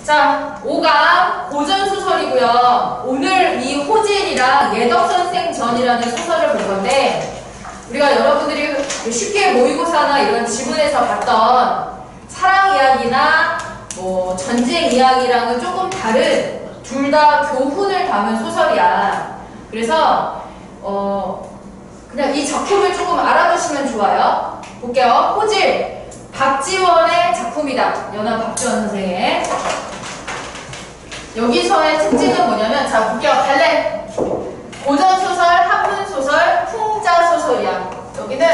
자, 5강 고전소설이고요. 오늘 이 호질이랑 예덕선생 전이라는 소설을 볼 건데, 우리가 여러분들이 쉽게 모의고사나 이런 지문에서 봤던 사랑 이야기나 뭐 전쟁 이야기랑은 조금 다른, 둘 다 교훈을 담은 소설이야. 그래서 그냥 이 작품을 조금 알아두시면 좋아요. 볼게요. 호질, 박지원의 작품이다. 연암 박지원 선생의. 여기서의 특징은 뭐냐면, 자 볼게요. 갈래. 고전소설, 한문소설, 풍자소설이야. 여기는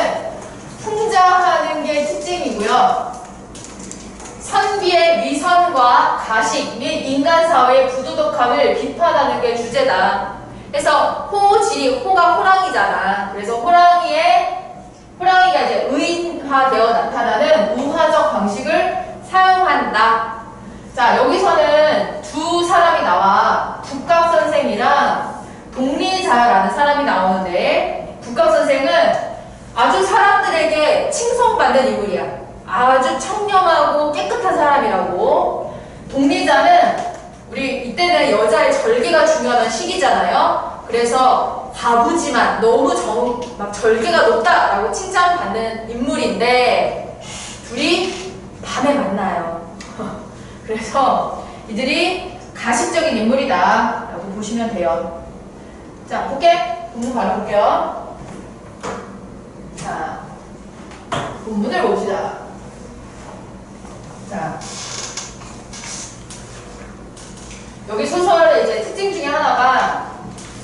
풍자하는 게 특징이고요. 선비의 위선과 가식 및 인간사회의 부도덕함을 비판하는 게 주제다. 그래서 호질이, 호가 호랑이잖아. 그래서 호랑이가 이제 의인화되어 나타나는 우화적 방식을 사용한다. 자, 여기서는 두 사람이 나와. 북각선생이랑 동리자라는 사람이 나오는데, 북각선생은 아주 사람들에게 칭송받는 인물이야. 아주 청렴하고 깨끗한 사람이라고. 동리자는, 우리 이때는 여자의 절개가 중요한 시기잖아요. 그래서 과부지만 너무 막 절개가 높다라고 칭찬받는 인물인데, 둘이 밤에 만나요. 그래서 이들이 가식적인 인물이다 라고 보시면 돼요. 자, 볼게. 본문 바로 볼게요. 자, 본문을 봅시다. 자, 여기 소설의 이제 특징 중에 하나가,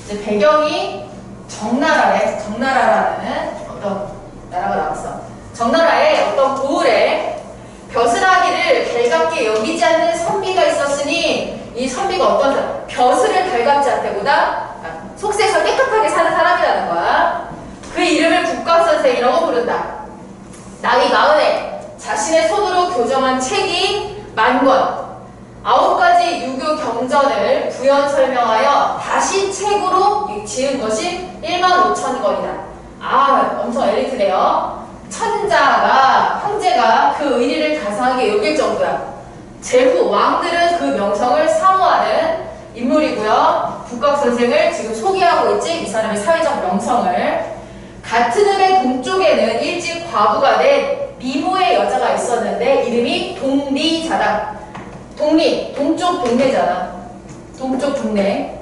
이제 배경이 정나라래. 정나라라는 어떤 나라가 나왔어. 정나라에 어떤 고을에 벼슬아기를 달갑게 여기지 않는 선비가 있었으니, 이 선비가 어떤 사람? 벼슬을 달갑지 않다보다 속세에서 깨끗하게 사는 사람이라는 거야. 그 이름을 북각선생이라고 부른다. 나이 40에 자신의 손으로 교정한 책이 10,000권, 9가지 유교 경전을 부연 설명하여 다시 책으로 지은 것이 15,000권이다. 아, 엄청 엘리트네요. 천자가, 황제가 그 의리를 가상하게 여길 정도야. 제후, 왕들은 그 명성을 사모하는 인물이고요. 북각선생을 지금 소개하고 있지, 이 사람의 사회적 명성을. 같은 을의 동쪽에는 일찍 과부가 된 미모의 여자가 있었는데, 이름이 동리자다. 동쪽 동네잖아. 동쪽 동네.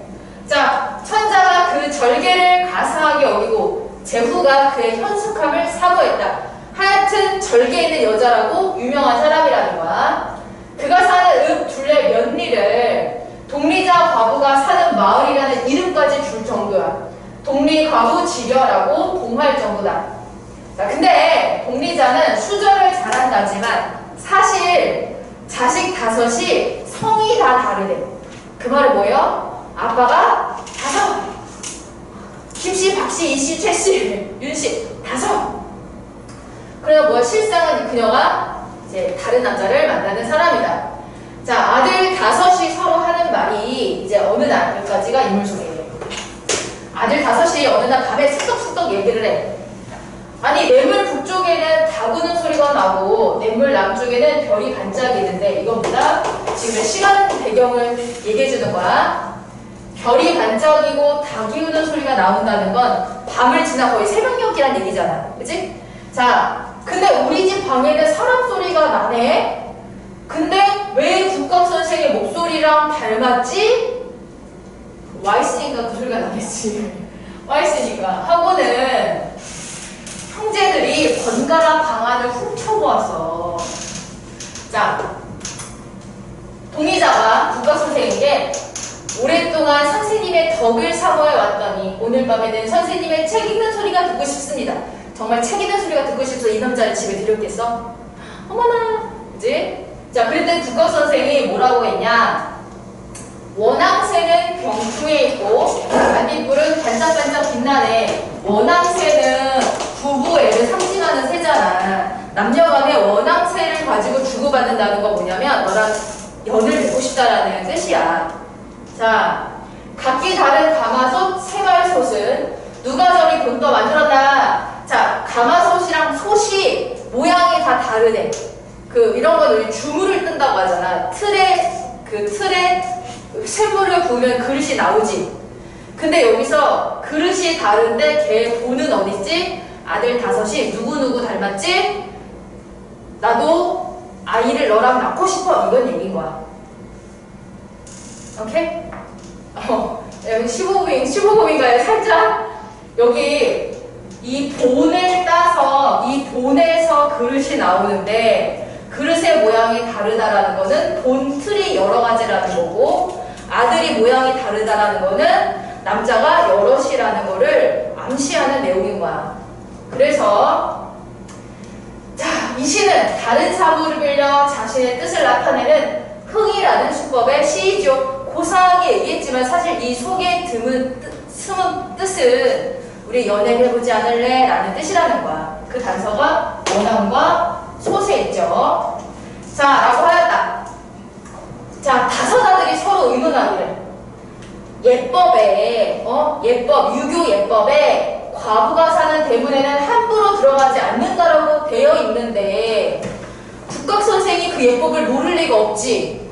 자, 천자가 그 절개를 가상하게 여기고, 제후가 그의 현숙함을 사모했다. 하여튼 절개 있는 여자라고 유명한 사람이라는 거야. 그가 사는 읍 둘레 면리를 동리자 과부가 사는 마을이라는 이름까지 줄 정도야. 동리과부 지려라고 봉할 정도다. 자, 근데 동리자는 수절을 잘한다지만 사실 자식 5이 성이 다 다르대. 그 말은 뭐예요? 아빠가 5, 김씨, 박씨, 이씨, 최씨, 윤씨 5. 그래서 뭐 실상은 그녀가 이제 다른 남자를 만나는 사람이다. 자, 아들 5이 서로 하는 말이 이제 어느 날, 여기까지가 인물 소개예요. 아들 5이 어느 날 밤에 슬떡슬떡 얘기를 해. 아니, 냇물 북쪽에는 다구는 소리가 나고 냇물 남쪽에는 별이 반짝이는데, 이건 뭐다? 지금 시간 배경을 얘기해 주는 거야. 별이 반짝이고 닭이 우는 소리가 나온다는 건 밤을 지나 거의 새벽녘이란 얘기잖아. 그치? 자, 근데 우리 집 방에는 사람 소리가 나네? 근데 왜 북각선생의 목소리랑 닮았지? 와있으니까 그 소리가 나겠지. 와있으니까. 하고는 형제들이 번갈아 방안을 훔쳐보았어. 자, 동의자가 북각선생에게 오랫동안 선생님의 덕을 사모해 왔더니 오늘 밤에는 선생님의 책 읽는 소리가 듣고 싶습니다. 정말 책 읽는 소리가 듣고 싶어서 이 남자를 집에 들였겠어? 어머나, 그치? 자, 그랬더니 북각선생이 뭐라고 했냐? 원앙새는 병풍에 있고 반딧불은 반짝반짝 빛나네. 원앙새는 부부애를 상징하는 새잖아. 남녀간에 원앙새를 가지고 주고받는다는 건 뭐냐면 너랑 연을 맺고 싶다라는 뜻이야. 자, 각기 다른 가마솥, 세발솥은 누가 저리 돈 더 만들었나? 자, 가마솥이랑 솥이 모양이 다 다르네. 이런 거는 주물을 뜬다고 하잖아. 틀에 그 틀에 샘물을 부으면 그릇이 나오지. 근데 여기서 그릇이 다른데 걔 본은 어딨지? 아들 5이 누구누구 닮았지? 나도 아이를 너랑 낳고 싶어. 이건 얘기인 거야. 오케이? 여기 15금인가요? 살짝 여기 이 본을 따서 이 본에서 그릇이 나오는데 그릇의 모양이 다르다라는 거는 본 틀이 여러 가지라는 거고 아들이 모양이 다르다라는 거는 남자가 여럿이라는 거를 암시하는 내용인 거야. 그래서 자, 이 시는 다른 사물을 빌려 자신의 뜻을 나타내는 흥이라는 수법의 시이죠. 고상하게 얘기했지만 사실 이 속에 숨은 뜻은 우리 연애를 해보지 않을래? 라는 뜻이라는 거야. 그 단서가 원함과 소수에 있죠. 자, 라고 하였다. 자, 5 아들이 서로 의논하기를. 예법에, 유교 예법에 과부가 사는 대문에는 함부로 들어가지 않는다라고 되어 있는데 국각선생이 그 예법을 모를 리가 없지.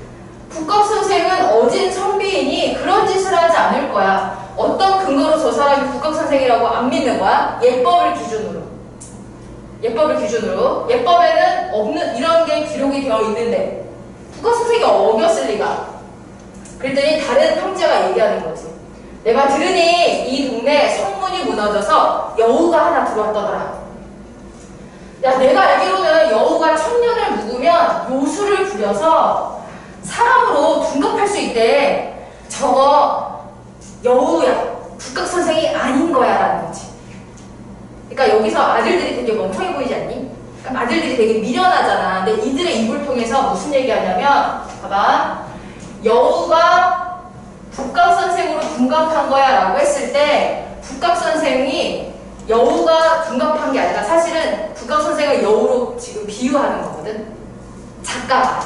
국각선생은 어진 선비이니 그런 짓을 하지 않을 거야. 어떤 근거로 저 사람이 국각선생이라고 안 믿는 거야? 예법을 기준으로. 예법에는 없는 이런 게 기록이 되어 있는데 국각선생이 어겼을 리가. 그랬더니 다른 형제가 얘기하는 거지. 내가 들으니 이 동네에 성문이 무너져서 여우가 하나 들어왔더더라. 야, 내가 알기로는 여우가 천년을 묵으면 요술을 부려서 사람으로 둔갑할 수 있대. 저거 여우야. 국각선생이 아닌 거야 라는 거지. 그러니까 여기서 아들들이 되게 멍청해 보이지 않니? 그러니까 아들들이 되게 미련하잖아. 근데 이들의 입을 통해서 무슨 얘기하냐면 봐봐. 여우가 국각선생으로 둔갑한 거야 라고 했을 때 국각선생이 여우가 둔갑한 게 아니라 사실은 국각선생을 여우로 지금 비유하는 거거든. 작가가.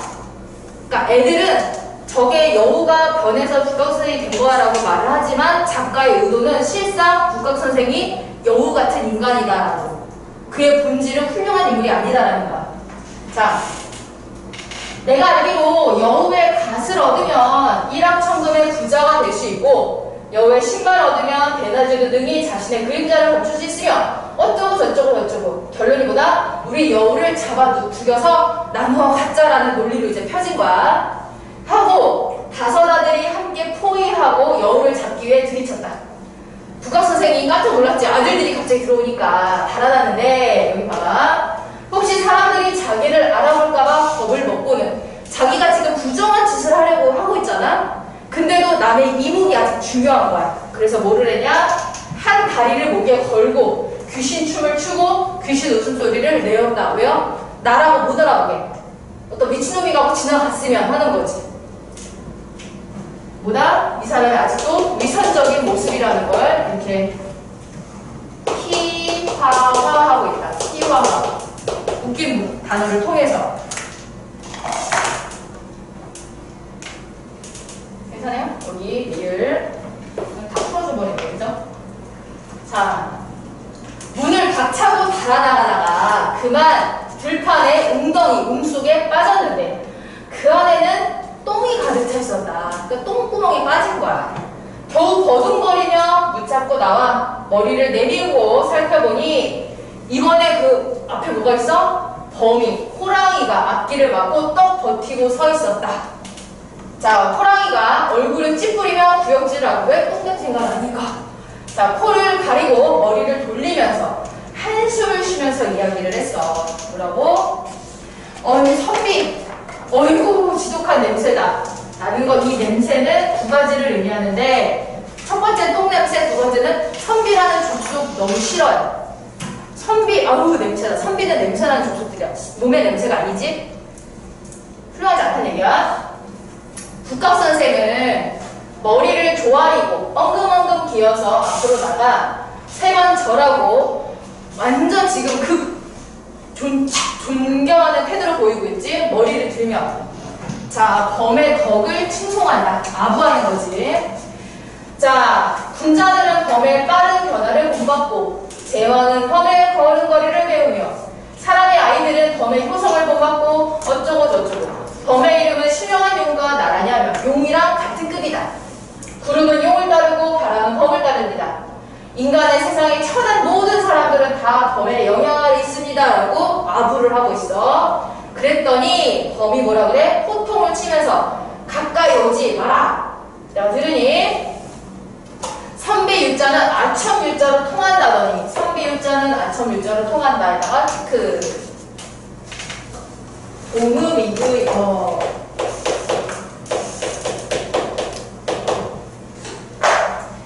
그러니까 애들은 저게 여우가 변해서 국각선생이 된 거야 라고 말을 하지만 작가의 의도는 실상 국각선생이 여우 같은 인간이다라고. 그의 본질은 훌륭한 인물이 아니다라는 거야. 자, 내가 알기로 여우의 갓을 얻으면 일확천금의 부자가 될 수 있고 여우의 신발을 얻으면 대낮에도 등이 자신의 그림자를 감출 수 있으며 어쩌고 저쩌고 결론이 뭐다? 우리 여우를 잡아 죽여서 나누어 갖자라는 논리로 이제 펴진 거야. 하고 5 아들이 함께 포위하고 여우를 잡기 위해 들이쳤다. 국각선생이 깜짝 놀랐지. 아들들이 갑자기 들어오니까 달아나는데 여기 봐봐. 혹시 사람들이 자기를 알아볼까봐 겁을 먹고는 자기가 지금 부정한 짓을 하려고 하고 있잖아. 근데도 남의 이목이 아직 중요한 거야. 그래서 뭐를 했냐? 한 다리를 목에 걸고 귀신 춤을 추고 귀신 웃음소리를 내었다. 왜요? 나라고 못 알아보게. 어떤 미친놈이 가고 지나갔으면 하는 거지. 뭐다? 이 사람이 아직도 위선적인 모습이라는 걸 이렇게 희화화하고 있다. 희화화. 웃긴 단어를 통해서. 괜찮아요? 여기 리을 다 풀어줘 버리네. 그죠? 자, 문을 박차고 달아나가다가 그만 들판에 웅덩이 속에 빠졌는데 그 안에는 똥이 가득 차 있었다. 그러니까 똥구멍이 빠진 거야. 겨우 버둥거리며 붙잡고 나와 머리를 내밀고 살펴보니 이번에 그 앞에 뭐가 있어? 범인, 호랑이가 앞길을 막고 떡 버티고 서 있었다. 자, 호랑이가 얼굴을 찌푸리며 구역질하고 왜 똥냄새가 나니까? 자, 코를 가리고 머리를 돌리면서 한숨을 쉬면서 이야기를 했어. 뭐라고? 선비, 어이구 지독한 냄새다. 라는 건 이 냄새는 2가지를 의미하는데 첫 번째 똥냄새, 2번째는 선비라는 족속 너무 싫어요. 선비, 아우 냄새다. 선비는 냄새나는 족속들이야. 몸의 냄새가 아니지? 훌륭하지 않다는 얘기야. 국각선생은 머리를 조아리고 엉금엉금 기어서 앞으로 나가 3번 절하고 완전 지금 존경하는 태도를 보이고 있지? 머리를 들며. 자, 범의 덕을 칭송한다. 아부하는 거지. 자, 군자들은 범의 빠른 변화를 본받고 제왕은 범의 걸음걸이를 배우며 사람의 아이들은 범의 효성을 본받고 어쩌고 저쩌고 범의 이름은 신령한 용과 나라냐 구름은 용을 따르고 바람은 법을 따릅니다. 인간의 세상에 천한 모든 사람들은 다 범의 영향 아래 있습니다. 라고 아부를 하고 있어. 그랬더니 범이 뭐라 그래? 호통을 치면서 가까이 오지 마라. 야, 들으니? 선비유자는 아첨유자로 통한다더니 선비유자는 아첨유자로 통한다. 이따가 체크. 오음이의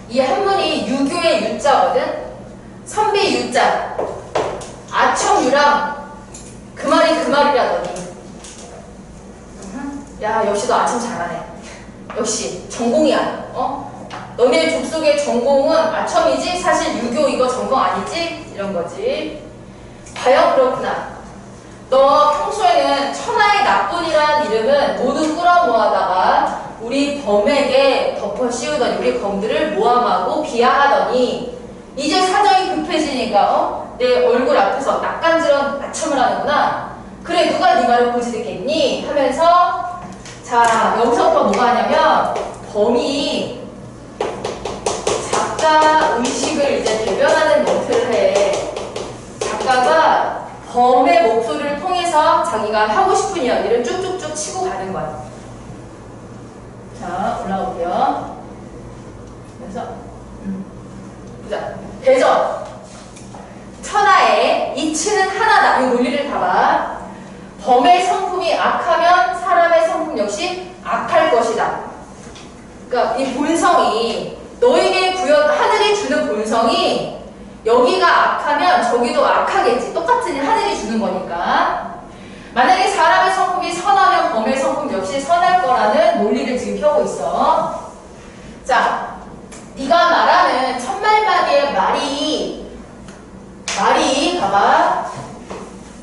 이 한문이 유교의 유자거든. 선비유자 아첨유랑 그 말이 그 말이라더니. 야, 역시 너 아첨 잘하네. 역시 전공이야. 너네 족속의 전공은 아첨이지 사실 유교 이거 전공 아니지? 이런 거지. 과연 그렇구나. 너 평소에는 천하의 나쁜이라는 이름은 모두 끌어모아다가 우리 범에게 덮어 씌우더니 우리 범들을 모함하고 비하하더니 이제 사정이 급해지니까 내 얼굴 앞에서 낯간지런 아첨을 하는구나. 그래, 누가 네 말을 고지 듣겠니? 하면서 자, 여기서부터 뭐가 하냐면 범이 작가 의식을 이제 대변하는 멘트를 해. 작가가 범의 목소리를 통해서 자기가 하고 싶은 이야기를 쭉쭉쭉 치고 가는 거야. 자, 올라올게요. 그래서 보자. 대전. 천하의 이치는 하나다. 이 논리를 봐봐. 범의 성품이 악하면 사람의 성품 역시 악할 것이다. 그러니까 이 본성이 너에게 하늘이 주는 본성이 여기가 악하면 저기도 악하겠지. 똑같은 일 하늘이 주는 거니까. 만약에 사람의 성품이 선하면 범의 성품 역시 선할 거라는 논리를 지금 펴고 있어. 자, 네가 말하는 천말마디의 말이 봐봐.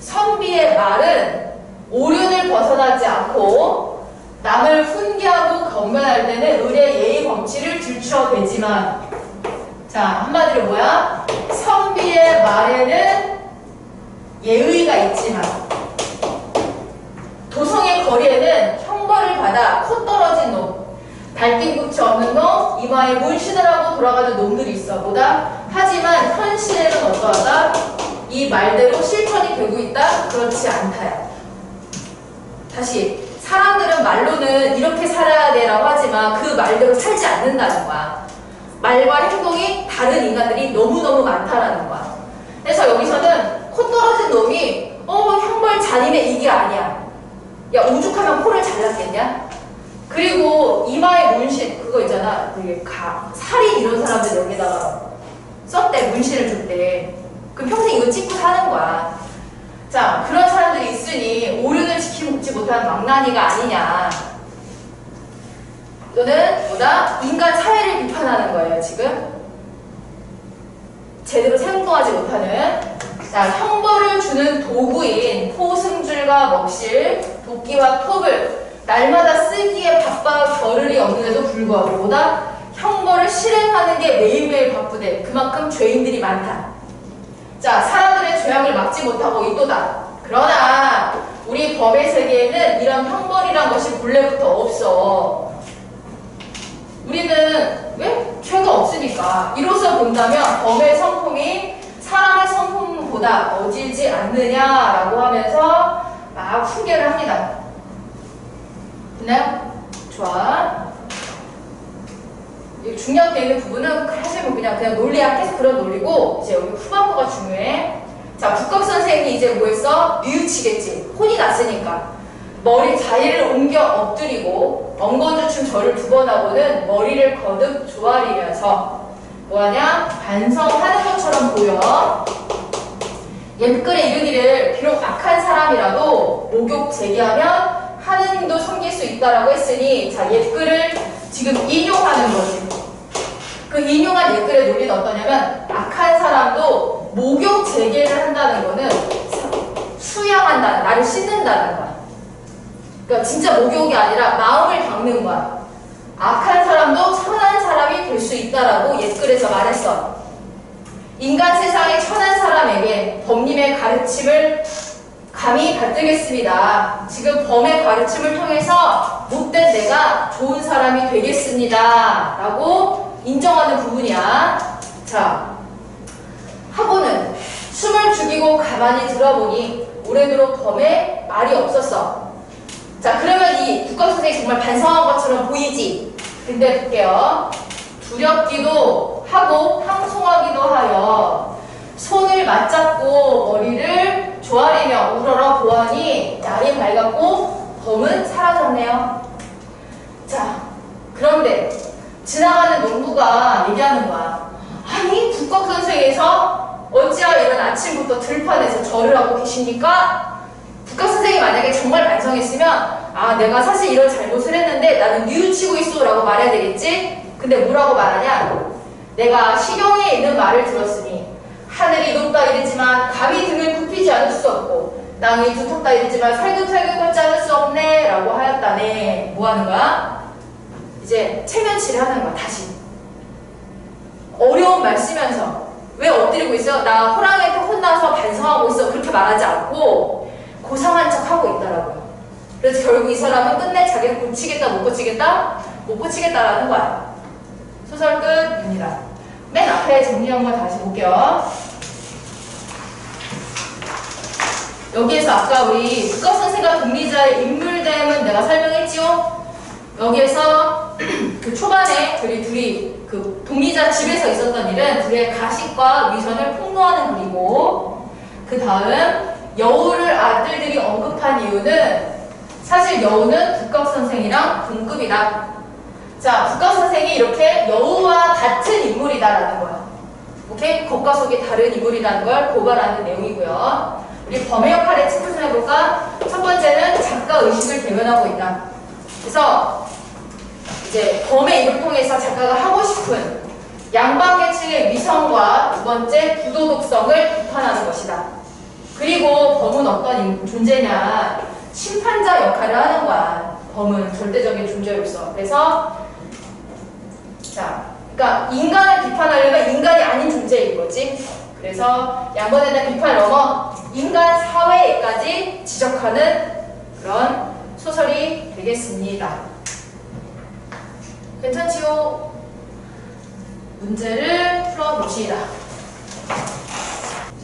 선비의 말은 오륜을 벗어나지 않고 남을 훈계하고 건면할 때는 의례 예의 범치를 들춰대지만, 자, 한마디로 뭐야? 선비의 말에는 예의가 있지만 도성의 거리에는 형벌을 받아 코 떨어진 놈, 발뒤꿈치 없는 놈, 이마에 문신을 하고 돌아가는 놈들이 있어. 보다 하지만 현실에는 어떠하다? 이 말대로 실천이 되고 있다? 그렇지 않다야. 다시, 사람들은 말로는 이렇게 살아야 돼라고 하지만 그 말대로 살지 않는다는 거야. 말과 행동이 다른 인간들이 너무너무 많다라는 거야. 그래서 여기서는 코 떨어진 놈이 형벌 잔인해 이게 아니야. 야, 오죽하면 코를 잘랐겠냐? 그리고 이마에 문신 그거 있잖아. 되게 살인 이런 사람들 여기다가 썼대. 문신을 줬대. 그럼 평생 이거 찍고 사는 거야. 자, 그런 사람들이 있으니 오륜을 지키지 못하는 망나니가 아니냐. 또는 보다 인간 사회를 비판하는 거예요. 지금 제대로 행동하지 못하는. 자, 형벌을 주는 도구인 포승줄과 먹실, 도끼와 톱을 날마다 쓰기에 바빠 겨를이 없는데도 불구하고 보다 형벌을 실행하는 게 매일매일 바쁘대. 그만큼 죄인들이 많다. 자, 사람들의 죄악을 막지 못하고 있도다. 그러나 우리 법의 세계에는 이런 형벌이란 것이 본래부터 없어. 우리는 왜? 죄가 없으니까. 이로써 본다면 범의 성품이 사람의 성품보다 어질지 않느냐라고 하면서 막 훈계를 합니다. 됐나요? 좋아. 중요하게 있는 부분은 사실 그냥 논리학해서 그런 논리고, 이제 여기 후반부가 중요해. 자, 국학 선생님이 이제 뭐 했어? 뉘우치겠지. 혼이 났으니까. 머리 자리를 옮겨 엎드리고 엉거주춤 절을 2번 하고는 머리를 거듭 조아리면서 뭐하냐? 반성하는 것처럼 보여. 옛글에 이르기를 비록 악한 사람이라도 목욕 제기하면 하느님도 섬길 수 있다라고 했으니, 자, 옛글을 지금 인용하는 거지. 그 인용한 옛글의 논리는 어떠냐면 악한 사람도 목욕 제기를 한다는 거는 수양한다, 나를 씻는다는 거야. 그러니까 진짜 목욕이 아니라 마음을 닦는 거야. 악한 사람도 선한 사람이 될 수 있다라고 옛글에서 말했어. 인간 세상의 천한 사람에게 범님의 가르침을 감히 받들겠습니다. 지금 범의 가르침을 통해서 못된 내가 좋은 사람이 사람이 되겠습니다. 라고 인정하는 부분이야. 자, 하고는 숨을 죽이고 가만히 들어보니 오래도록 범에 말이 없었어. 자, 그러면 이 국감 선생님이 정말 반성한 것처럼 보이지? 근데 볼게요. 두렵기도 하고 황송하기도 하여 손을 맞잡고 머리를 조아리며 우러러 보아니 날이 밝았고 범은 사라졌네요. 자, 그런데 지나가는 농부가 얘기하는 거야. 아니, 국감 선생에서 어찌하여 이런 아침부터 들판에서 절을 하고 계십니까? 국감 선생이 만약에 정말 반성했으면 아, 내가 사실 이런 잘못을 했는데 나는 뉘우치고 있어 라고 말해야 되겠지? 근데 뭐라고 말하냐? 내가 시경에 있는 말을 들었으니 하늘이 높다 이르지만 감히 등을 굽히지 않을 수 없고 땅이 두텁다 이르지만 살금살금 걷지 않을 수 없네 라고 하였다네. 뭐 하는 거야? 이제 체면치를 하는 거야. 다시 어려운 말 쓰면서 왜 엎드리고 있어? 나 호랑이한테 혼나서 반성하고 있어. 그렇게 말하지 않고 고상한 척 하고 있더라고요. 그래서 결국 이 사람은 끝내 자기를 고치겠다 못 고치겠다? 못 고치겠다라는 거야. 소설 끝입니다. 맨 앞에 정리한 거 다시 볼게요. 여기에서 아까 우리 국감 선생과 동리자의 인물됨은 내가 설명했지요? 여기에서 그 초반에 둘이 그 동리자 집에서 있었던 일은 둘의 가식과 위선을 폭로하는 글이고, 그 다음 여우를 아들들이 언급한 이유는 사실 여우는 국감 선생이랑 동급이다. 자, 국감 선생이 이렇게 여우와 같은 인물이다라는 거야. 오케이? 겉과 속이 다른 인물이라는 걸 고발하는 내용이고요. 우리 범의 역할에 체크를 해볼까? 첫 번째는 작가 의식을 대변하고 있다. 그래서 이제 범의 입을 통해서 작가가 하고 싶은 양반계층의 위선과 두 번째 부도덕성을 비판하는 것이다. 그리고 범은 어떤 존재냐? 심판자 역할을 하는 거야. 범은 절대적인 존재로서. 그래서 자, 그러니까 인간을 비판하려면 인간이 아닌 존재인 거지. 그래서 양반에 대한 비판을 넘어 인간 사회까지 지적하는 그런 소설이 되겠습니다. 괜찮지요? 문제를 풀어봅시다.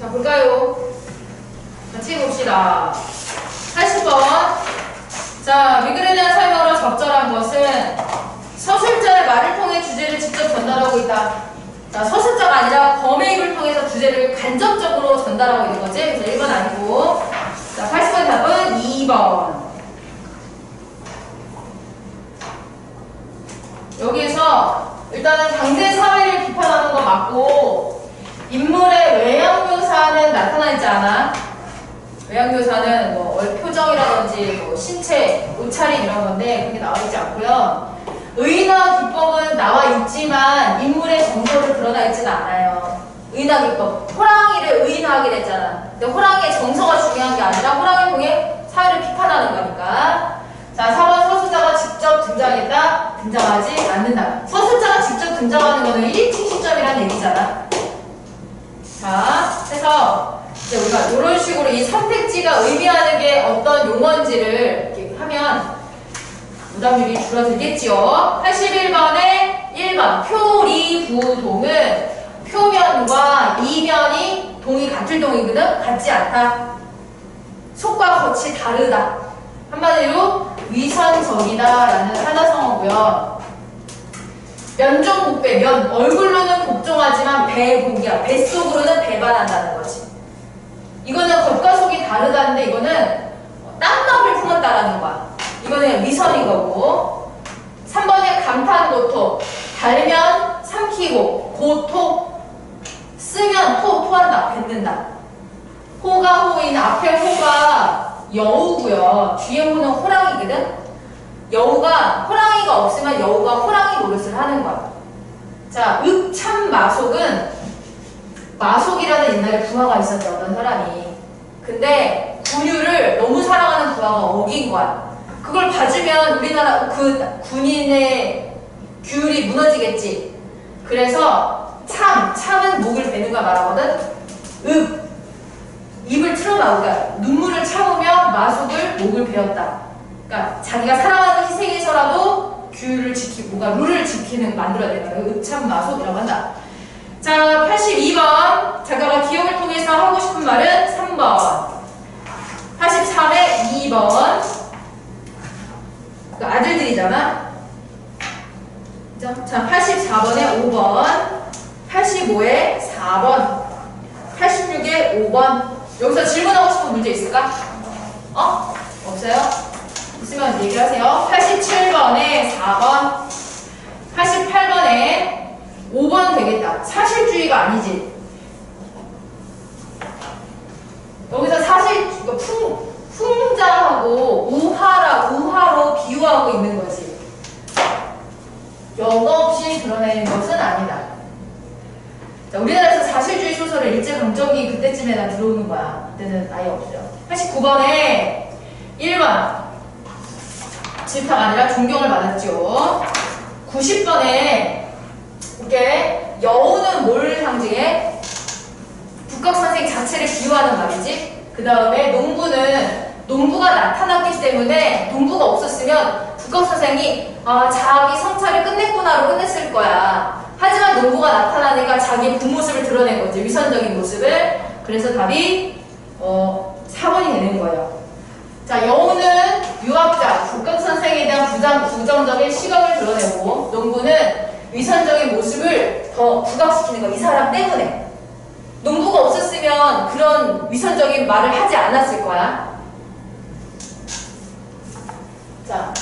자, 볼까요? 같이 봅시다. 80번. 자, 미글에 대한 설명으로 적절한 것은 서술자의 말을 통해 주제를 직접 전달하고 있다. 자, 서술자가 아니라 범의 입을 통해서 주제를 간접적으로 전달하고 있는 거지. 그래서 1번 아니고. 자, 80번 답은 2번. 여기에서 일단은 당대 사회를 비판하는 거 맞고, 인물의 외형묘사는 나타나 있지 않아? 외형묘사는 뭐 표정이라든지 뭐 신체, 옷차림 이런 건데 그게 나와 있지 않고요. 의인화 기법은 나와 있지만 인물의 정서를 드러나 있지는 않아요. 의인화 기법, 호랑이를 의인화하게 됐잖아. 근데 호랑이의 정서가 중요한 게 아니라 호랑이를 통해 사회를 비판하는 거니까. 자, 4번 서술자가 직접 등장했다, 등장하지 않는다. 서술자가 직접 등장하는 거는 1인칭 시점이라는 얘기잖아. 자, 해서 이제 우리가 이런 식으로 이 선택지가 의미하는 게 어떤 용어인지를 이렇게 하면 부담률이 줄어들겠지요. 81번에 1번 표리부동은 표면과 이면이 동이 같을 동이거든? 같지 않다. 속과 겉이 다르다. 한마디로 위선적이다 라는 하나성어고요. 면종복배, 면, 얼굴로는 복종하지만 배복이야. 뱃속으로는 배반한다는 거지. 이거는 겉과 속이 다르다는데 이거는 땀막을 품었다라는 거야. 이거는 위선인 거고. 3번에 감탄고토, 달면 삼키고, 고토, 쓰면 토한다, 뱉는다. 호가 호인, 앞에 호가 여우고요. 뒤에 호는 호랑이거든. 여우가, 호랑이가 없으면 여우가 호랑이 노릇을 하는 거야. 자, 읍참마속은 마속이라는 옛날에 부하가 있었죠, 어떤 사람이. 근데 군유를 너무 사랑하는 부하가 어긴 거야. 그걸 봐주면 우리나라 그 군인의 규율이 무너지겠지. 그래서 참은 목을 베는 거 말하거든. 입을 틀어나오니까 눈물을 참으며 마속을 목을 베었다. 그러니까 자기가 사랑하는 희생에서라도 규율을 지키고 뭔가 룰을 지키는 만들어야 되는 거예요. 읍참마속이라고 한다. 자, 82번. 작가가 기억을 통해서 하고 싶은 말은 3번. 83에 2번. 그 아들들이잖아. 자, 84번에 5번. 85에 4번. 86에 5번. 여기서 질문하고 싶은 문제 있을까? 없어요? 있으면 얘기를 하세요. 87번에 4번. 88번에 5번 되겠다. 사실주의가 아니지. 여기서 사실, 풍자하고 우화로 비유하고 있는 거지. 영어 없이 드러내는 것은 아니다. 자, 우리나라에서 사실주의 소설을 일제강점기 그때쯤에나 들어오는 거야. 그때는 아예 없어요. 89번에 1번. 질타가 아니라 존경을 받았죠. 90번에 이렇게 여우는 뭘 상징해? 북극선생 자체를 비유하는 말이지. 그 다음에 농부가 나타났기 때문에 농부가 없었으면 북극선생이 자기 성찰을 끝냈구나로 끝냈을 거야. 하지만 농부가 나타나니까 자기의 본 모습을 드러낸 거지. 위선적인 모습을. 그래서 답이 4번이 되는 거예요. 자, 여우는 유학자, 북극선생에 대한 부정적인 시각을 드러내고 농부는 위선적인 모습을 더 부각시키는 거. 이 사람 때문에. 농부가 없었으면 그런 위선적인 말을 하지 않았을 거야. 자,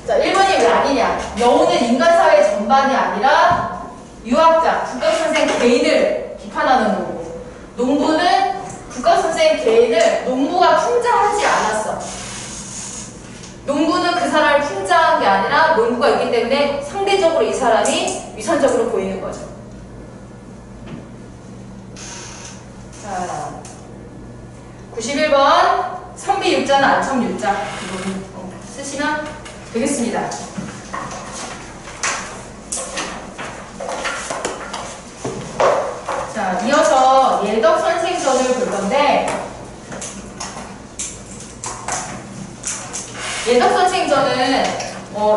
1번이 왜 아니냐? 여우는 인간사회 전반이 아니라 유학자, 국가선생 개인을 비판하는 거고, 농부는 국가선생 개인을 농부가 풍자하지 않았어. 농부는 그 사람을 풍자한 게 아니라 농부가 있기 때문에 상대적으로 이 사람이 위선적으로 보이는 거죠. 자, 91번 선비육자는 안첨육자 이 부분 쓰시면 되겠습니다. 자, 이어서 예덕선생전을 볼 건데, 예덕선생전은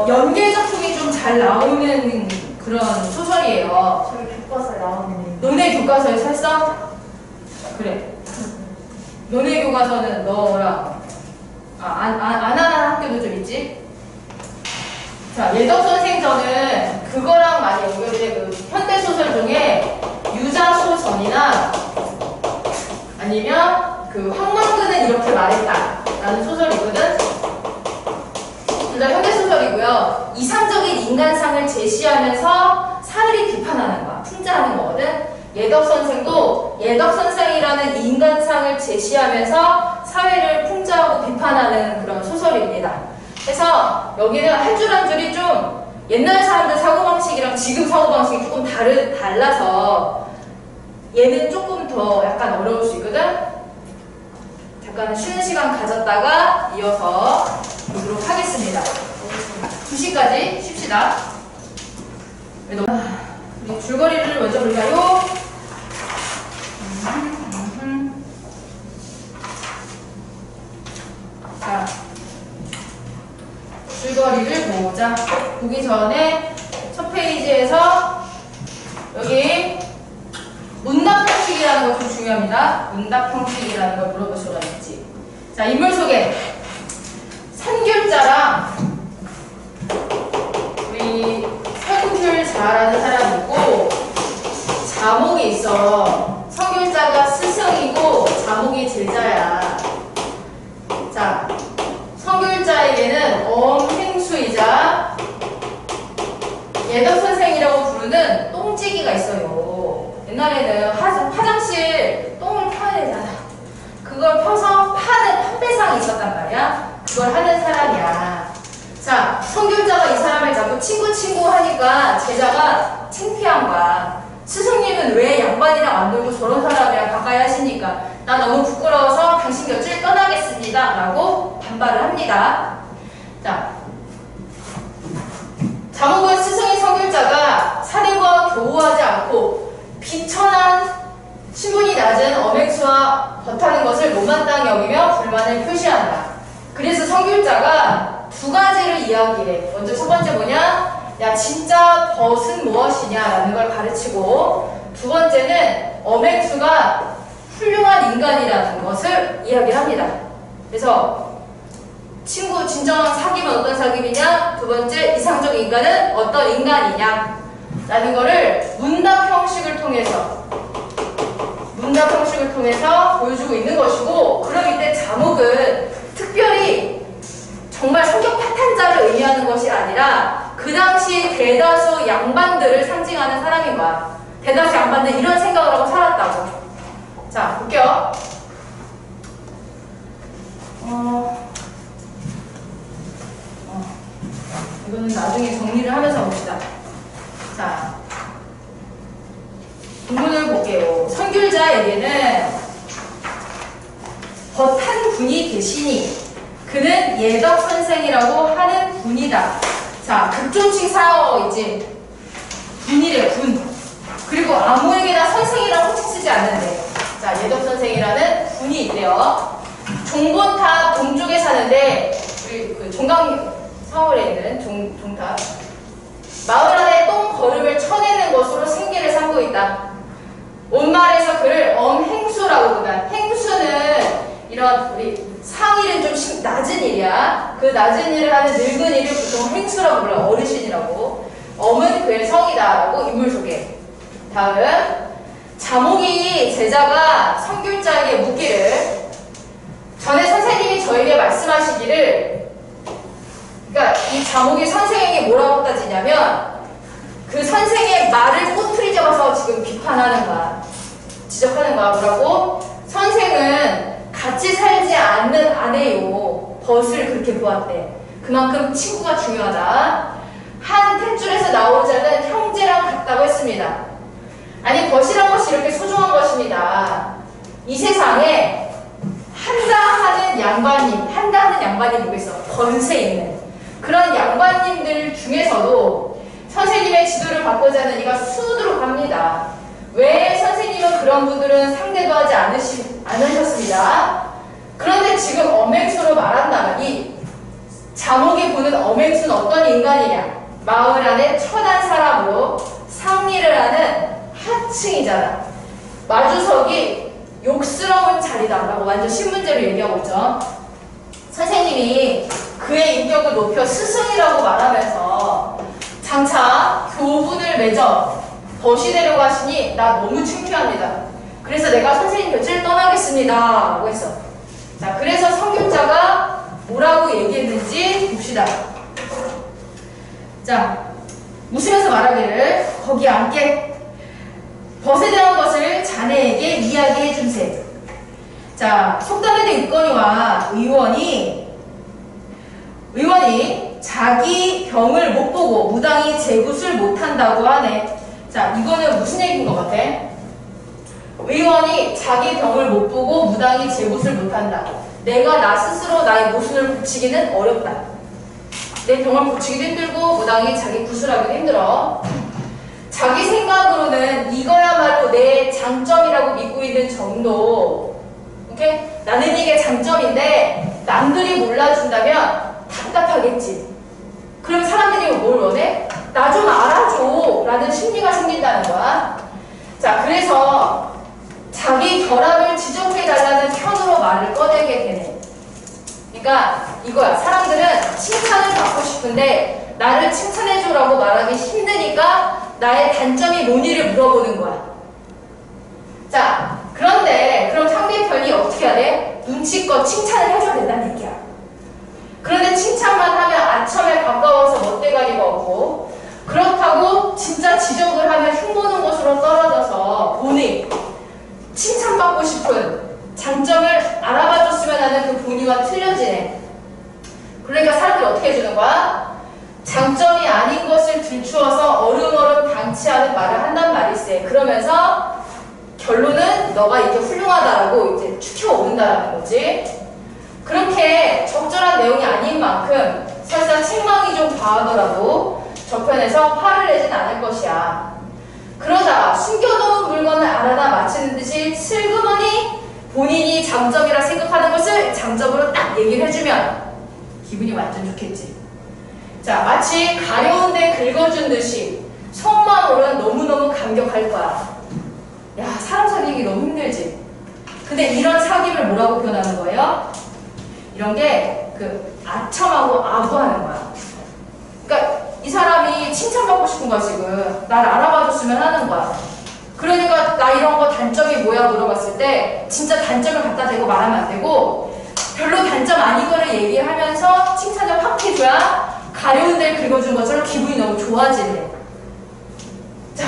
연계 작품이 좀 잘 나오는 그런 소설이에요. 저희 교과서에 나오는. 너네 교과서에 샀어? 그래. 너네 교과서는 너랑 안 하는 학교도 좀 있지? 자, 예덕선생전은 그거랑 많이 연결이 돼. 그 현대소설 중에 유자소전이나 아니면 그 황망근은 이렇게 말했다 라는 소설이거든. 둘 다 현대소설이고요. 이상적인 인간상을 제시하면서 사회를 비판하는 거야. 풍자하는 거거든. 예덕선생도 예덕선생이라는 인간상을 제시하면서 사회를 풍자하고 비판하는 그런 소설입니다. 그래서 여기는 한 줄 한 줄이 좀 옛날 사람들 사고방식이랑 지금 사고방식이 조금 달라서 얘는 조금 더 약간 어려울 수 있거든. 잠깐 쉬는 시간 가졌다가 이어서 보도록 하겠습니다. 2시까지 쉽시다. 우리 줄거리를 먼저 볼까요? 자, 줄거리를 보자. 보기 전에 첫 페이지에서 여기 문답 형식이라는 거 좀 중요합니다. 문답 형식이라는 걸 물어볼 수가 있지. 자, 인물 소개. 선귤자랑 우리 선귤 잘하는 사람이 있고 자목이 있어. 선귤자가 스승이고 자목이 제자야. 자, 선귤자에게는 엄행수이자 예덕선생이라고 부르는 똥찌기가 있어요. 옛날에는 화장실 똥을 펴야 되잖아. 그걸 펴서 파는 판매상이 있었단 말이야. 그걸 하는 사람이야. 자, 선귤자가 이 사람을 자꾸 친구 하니까 제자가 창피한 거야. 스승님은 왜 양반이랑 안 놀고 저런 사람이랑 가까이 하시니까 나 너무 부끄러워서 당신 곁을 떠나겠습니다 라고 반발을 합니다. 자, 자목은 스승인 선귤자가 사대부와 교우하지 않고 비천한 신분이 낮은 엄행수와 버타는 것을 못마땅히 여기며 불만을 표시한다. 그래서 선귤자가 두 가지를 이야기해. 먼저 첫 번째 뭐냐? 야, 진짜 벗은 무엇이냐라는 걸 가르치고, 두 번째는 엄행수가 훌륭한 인간이라는 것을 이야기합니다. 그래서 친구 진정한 사귐은 어떤 사귐이냐? 두 번째, 이상적 인간은 어떤 인간이냐? 라는 거를 문답 형식을 통해서 보여주고 있는 것이고, 그럼 이때 자목은 특별히 정말 성격 파탄자를 의미하는 것이 아니라 그 당시 대다수 양반들을 상징하는 사람인 거야. 대다수 양반들 이런 생각을 하고 살았다고. 자, 볼게요. 이거는 나중에 정리를 하면서 봅시다. 자, 본문을 볼게요. 선귤자에게는 한 분이 계시니 그는 예덕 선생이라고 하는 분이다. 자, 극존칭 사어이지. 분이래, 분. 그리고 아무에게나 선생이라고 호칭 쓰지 않는데. 자, 예덕 선생이라는 분이 있대요. 종본탑 동쪽에 사는데, 우리 그 종강 사월에 있는 종탑. 마을 안에 똥 거름을 쳐내는 것으로 생계를 삼고 있다. 온 마을에서 그를 엄행수라고 부른다. 행수는 이런 우리 상일은 좀 낮은 일이야. 그 낮은 일을 하는 늙은이를 보통 행수라고 불러. 어르신이라고. 엄은 그의 성이다 라고 인물 소개. 다음, 자목이 제자가 선귤자에게 묻기를, 전에 선생님이 저에게 말씀하시기를, 그러니까 이 자목이 선생에게 뭐라고 따지냐면 그 선생의 말을 꼬투리 잡아서 지금 비판하는 거야. 지적하는 거야. 뭐라고? 선생은 같이 살지 않는 아내요. 벗을 그렇게 보았대. 그만큼 친구가 중요하다. 한 탯줄에서 나오자는 형제랑 같다고 했습니다. 아니, 벗이란 것이 이렇게 소중한 것입니다. 이 세상에 한다 하는 양반님 보겠어. 번세 있는 그런 양반님들 중에서도 선생님의 지도를 받고자 하는 이가 수두룩 합니다. 왜 선생님은 그런 분들은 상대도 하지 않으셨습니다. 그런데 지금 엄행수로 말한다면 이 자목이 보는 엄행수는 어떤 인간이냐? 마을 안에 천한 사람으로 상리를 하는 하층이잖아. 마주석이 욕스러운 자리다라고 완전 신문제로 얘기하고 있죠. 선생님이 그의 인격을 높여 스승이라고 말하면서 장차 교분을 맺어 벗이 되려고 하시니 나 너무 창피합니다. 그래서 내가 선생님 곁을 떠나겠습니다 라고 했어. 자, 그래서 선귤자가 뭐라고 얘기했는지 봅시다. 자, 웃으면서 말하기를 거기 앉게 벗에 대한 것을 자네에게 이야기해 준세. 자, 속담에도 있거니와 의원이 자기 병을 못 보고 무당이 제굿을 못한다고 하네. 자, 이거는 무슨 얘기인 것 같아? 의원이 자기 병을 못 보고 무당이 제굿을 못한다. 내가 나 스스로 나의 모순을 고치기는 어렵다. 내 병을 고치기도 힘들고 무당이 자기 구술하기도 힘들어. 자기 생각으로는 이거야말로 내 장점이라고 믿고 있는 정도. 오케이? 나는 이게 장점인데 남들이 몰라준다면 답답하겠지. 그럼 사람들이 뭘 원해? 나 좀 알아줘 라는 심리가 생긴다는 거야. 자, 그래서 자기 결함을 지적해달라는 편으로 말을 꺼내게 되네. 그러니까 이거야. 사람들은 칭찬을 받고 싶은데 나를 칭찬해줘라고 말하기 힘드니까 나의 단점이 뭐니를 물어보는 거야. 자, 그런데 그럼 상대편이 어떻게 해야 돼? 눈치껏 칭찬을 해줘야 된다는 얘기야. 그런데 칭찬만 하면 아첨에 가까워서 멋대가리가 없고, 그렇다고 진짜 지적을 하면 흉보는 곳으로 떨어져서 본인 칭찬받고 싶은 장점을 알아봐줬으면 하는 그 본의와 틀려지네. 그러니까 사람들이 어떻게 해주는 거야? 장점이 아닌 것을 들추어서 어름어름 방치하는 말을 한단 말일세. 그러면서 결론은 너가 이렇게 훌륭하다라고 이제 추켜오른다라는 거지. 그렇게 적절한 내용이 아닌 만큼 설사 책망이 좀 과하더라도 저편에서 화를 내진 않을 것이야. 그러다가 숨겨놓은 물건을 알아다 맞히는 듯이 슬그머니 본인이 장점이라 생각하는 것을 장점으로 딱 얘기를 해주면 기분이 완전 좋겠지. 자, 마치 가려운데 긁어준 듯이 속마음으로는 너무너무 감격할 거야. 야, 사람 사귀기 너무 힘들지. 근데 이런 사귐을 뭐라고 표현하는 거예요? 이런 게 아첨하고 아부하는 거야. 그러니까 이 사람이 칭찬받고 싶은 거야 지금. 날 알아봐줬으면 하는 거야. 그러니까 나 이런 거 단점이 뭐야 물어봤을 때 진짜 단점을 갖다 대고 말하면 안 되고 별로 단점 아닌 거를 얘기하면서 칭찬을 확 해줘야 가려운 데를 긁어준 것처럼 기분이 너무 좋아지네. 자,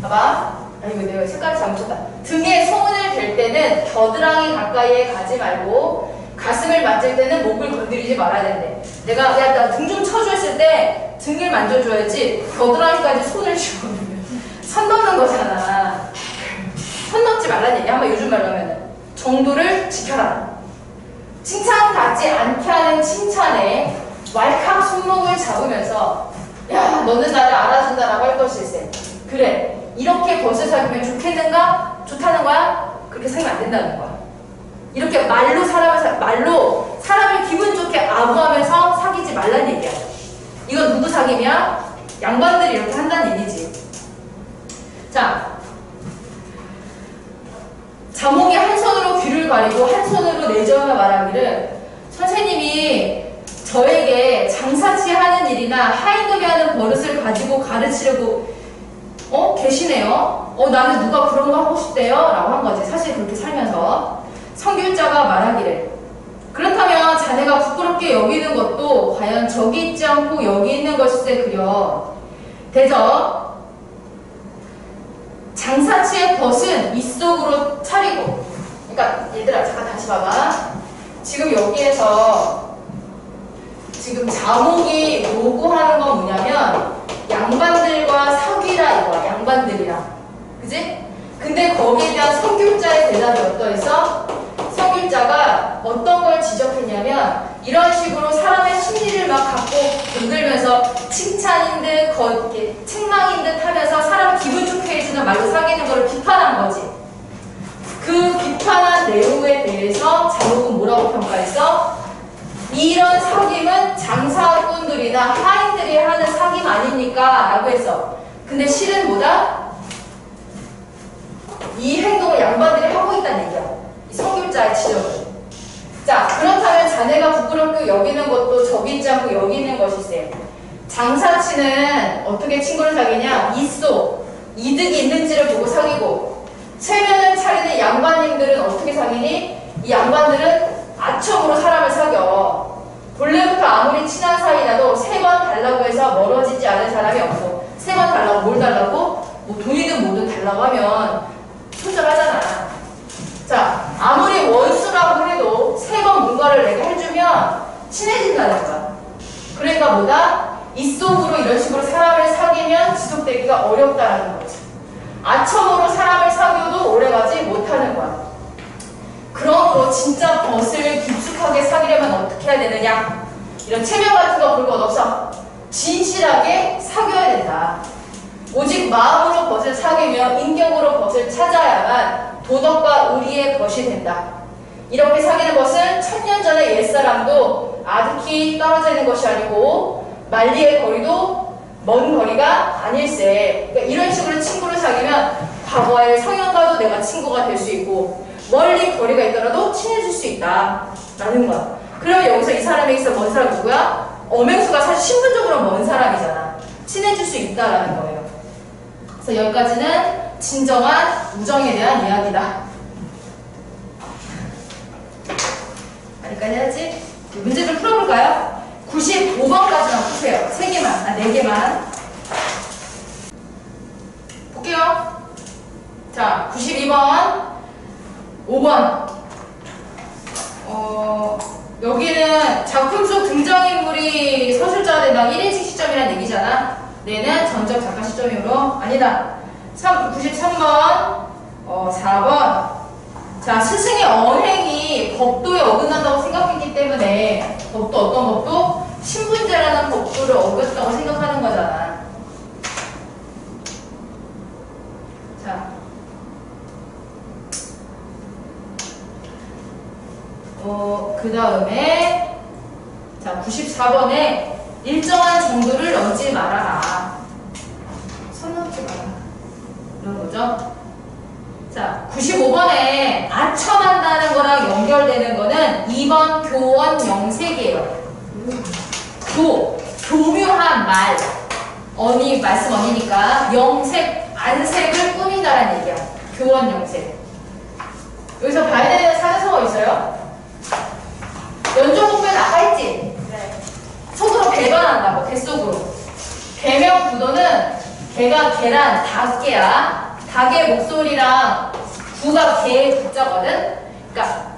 봐봐. 이거 내가 색깔을 잘못쳤다. 등에 손을 댈 때는 겨드랑이 가까이에 가지 말고 가슴을 만질 때는 목을 건드리지 말아야 된대. 내가 야, 나 등 좀 쳐줘 했을 때 등을 만져줘야지 겨드랑이까지 손을 집어넣으면 선 넘는 거잖아. 선 넘지 말라는 얘기. 한번 요즘 말로 하면은 정도를 지켜라. 칭찬받지 않게 하는 칭찬에 왈칵 손목을 잡으면서 야, 너는 나를 알아준다라고 할 것일세. 그래. 이렇게 벌써 사귀면 좋겠는가? 좋다는 거야? 그렇게 사귀면 안 된다는 거야. 이렇게 말로 사람을 기분 좋게 아부하면서 사귀지 말라는 얘기야. 이건 누구 사귀면? 양반들이 이렇게 한다는 얘기지. 자, 자몽이 한 손으로 귀를 가리고 한 손으로 내저으며 말하기를 선생님이 저에게 장사치 하는 일이나 하인금이 하는 버릇을 가지고 가르치려고 계시네요. 나는 누가 그런 거 하고 싶대요? 라고 한 거지. 사실 그렇게 살면서. 성길자가 말하기를 그렇다면 자네가 부끄럽게 여기는 것도 과연 저기 있지 않고 여기 있는 것일세 그려. 대저 장사치의 벗은 입속으로 차리고. 그러니까 얘들아 잠깐 다시 봐봐. 지금 여기에서 지금 자목이 요구하는 건 뭐냐면 양반들과 사귀라 이거야. 양반들이랑. 그지? 근데 거기에 대한 성길자의 대답이 어떠했어? 성길자가 어떤 걸 지적했냐면 이런 식으로 사람의 심리를 막 갖고 흔들면서 칭찬인 듯 책망인 듯 하면서 사람 기분 좋게 해주는 말로 사귀는 거를 비판한 거지. 그 비판한 내용에 대해서 자목은 뭐라고 평가했어? 이런 사귐은 장사꾼들이나 하인들이 하는 사귐 아닙니까? 라고 했어. 근데 실은 뭐다? 이 행동을 양반들이 하고 있다는 얘기야. 이 성길자의 지적은. 자, 그렇다면 자네가 부끄럽게 여기는 것도 저기 있지 않고 여기 있는 것일세. 장사치는 어떻게 친구를 사귀냐? 이속, 이득이 있는지를 보고 사귀고, 체면을 차리는 양반님들은 어떻게 사귀니? 이 양반들은 아첨으로 사람을 사겨. 본래부터 아무리 친한 사이라도 3번 달라고 해서 멀어지지 않은 사람이 없어. 3번 달라고 뭘 달라고? 뭐 돈이든 뭐든 달라고 하면 손절하잖아. 자, 아무리 원수라고 해도 3번 뭔가를 내가 해주면 친해진다는 거야. 그러니까 뭐다? 입속으로 이런 식으로 사람을 사귀면 지속되기가 어렵다는 거지. 아첨으로 사람을 사귀어도 오래가지 못하는 거야. 그러므로 진짜 벗을 깊숙하게 사귀려면 어떻게 해야 되느냐? 이런 체면 같은 거 볼 것 없어. 진실하게 사귀어야 된다. 오직 마음으로 벗을 사귀며 인격으로 벗을 찾아야만 도덕과 의리의 벗이 된다. 이렇게 사귀는 것은 1000년 전의 옛사람도 아득히 떨어져 있는 것이 아니고 만리의 거리도 먼 거리가 아닐세. 그러니까 이런 식으로 친구를 사귀면 과거의 성현과도 내가 친구가 될 수 있고 멀리 거리가 있더라도 친해질 수 있다 라는 거야. 그러면 여기서 이 사람에 있어 먼 사람 누구야? 엄행수가 사실 신분적으로 먼 사람이잖아. 친해질 수 있다라는 거예요. 그래서 여기까지는 진정한 우정에 대한 이야기다. 여기까지 해야지. 문제 좀 풀어볼까요? 95번까지만 푸세요. 3개만, 4개만. 볼게요. 자, 92번. 5번. 여기는 작품 속 등장인물이 서술자가 된다고 1인칭 시점이라는 얘기잖아. 얘는 전적 작가 시점이므로 아니다. 93번. 4번. 자, 스승의 언행이 법도에 어긋난다고 생각했기 때문에 법도 어떤 법도? 신분제라는 법도를 어겼다고 생각하는 거잖아. 자. 그 다음에 자 94번에 일정한 정도를 넘지 말아라. 선 넘지 마라. 이런 거죠. 자 95번에 아첨한다는 거랑 연결되는 거는 2번 교원 영색이에요. 교묘한 말. 말씀 언니니까 영색, 안색을 꾸민다라는 얘기야. 교원 영색. 여기서 봐야 되는 사자성어 있어요? 연종 공부에 나가 있지? 네. 속으로 배반한다고, 뱃속으로. 배명 구도는 개가 계란, 닭개야. 닭의 목소리랑 구가 개의 구자거든? 그러니까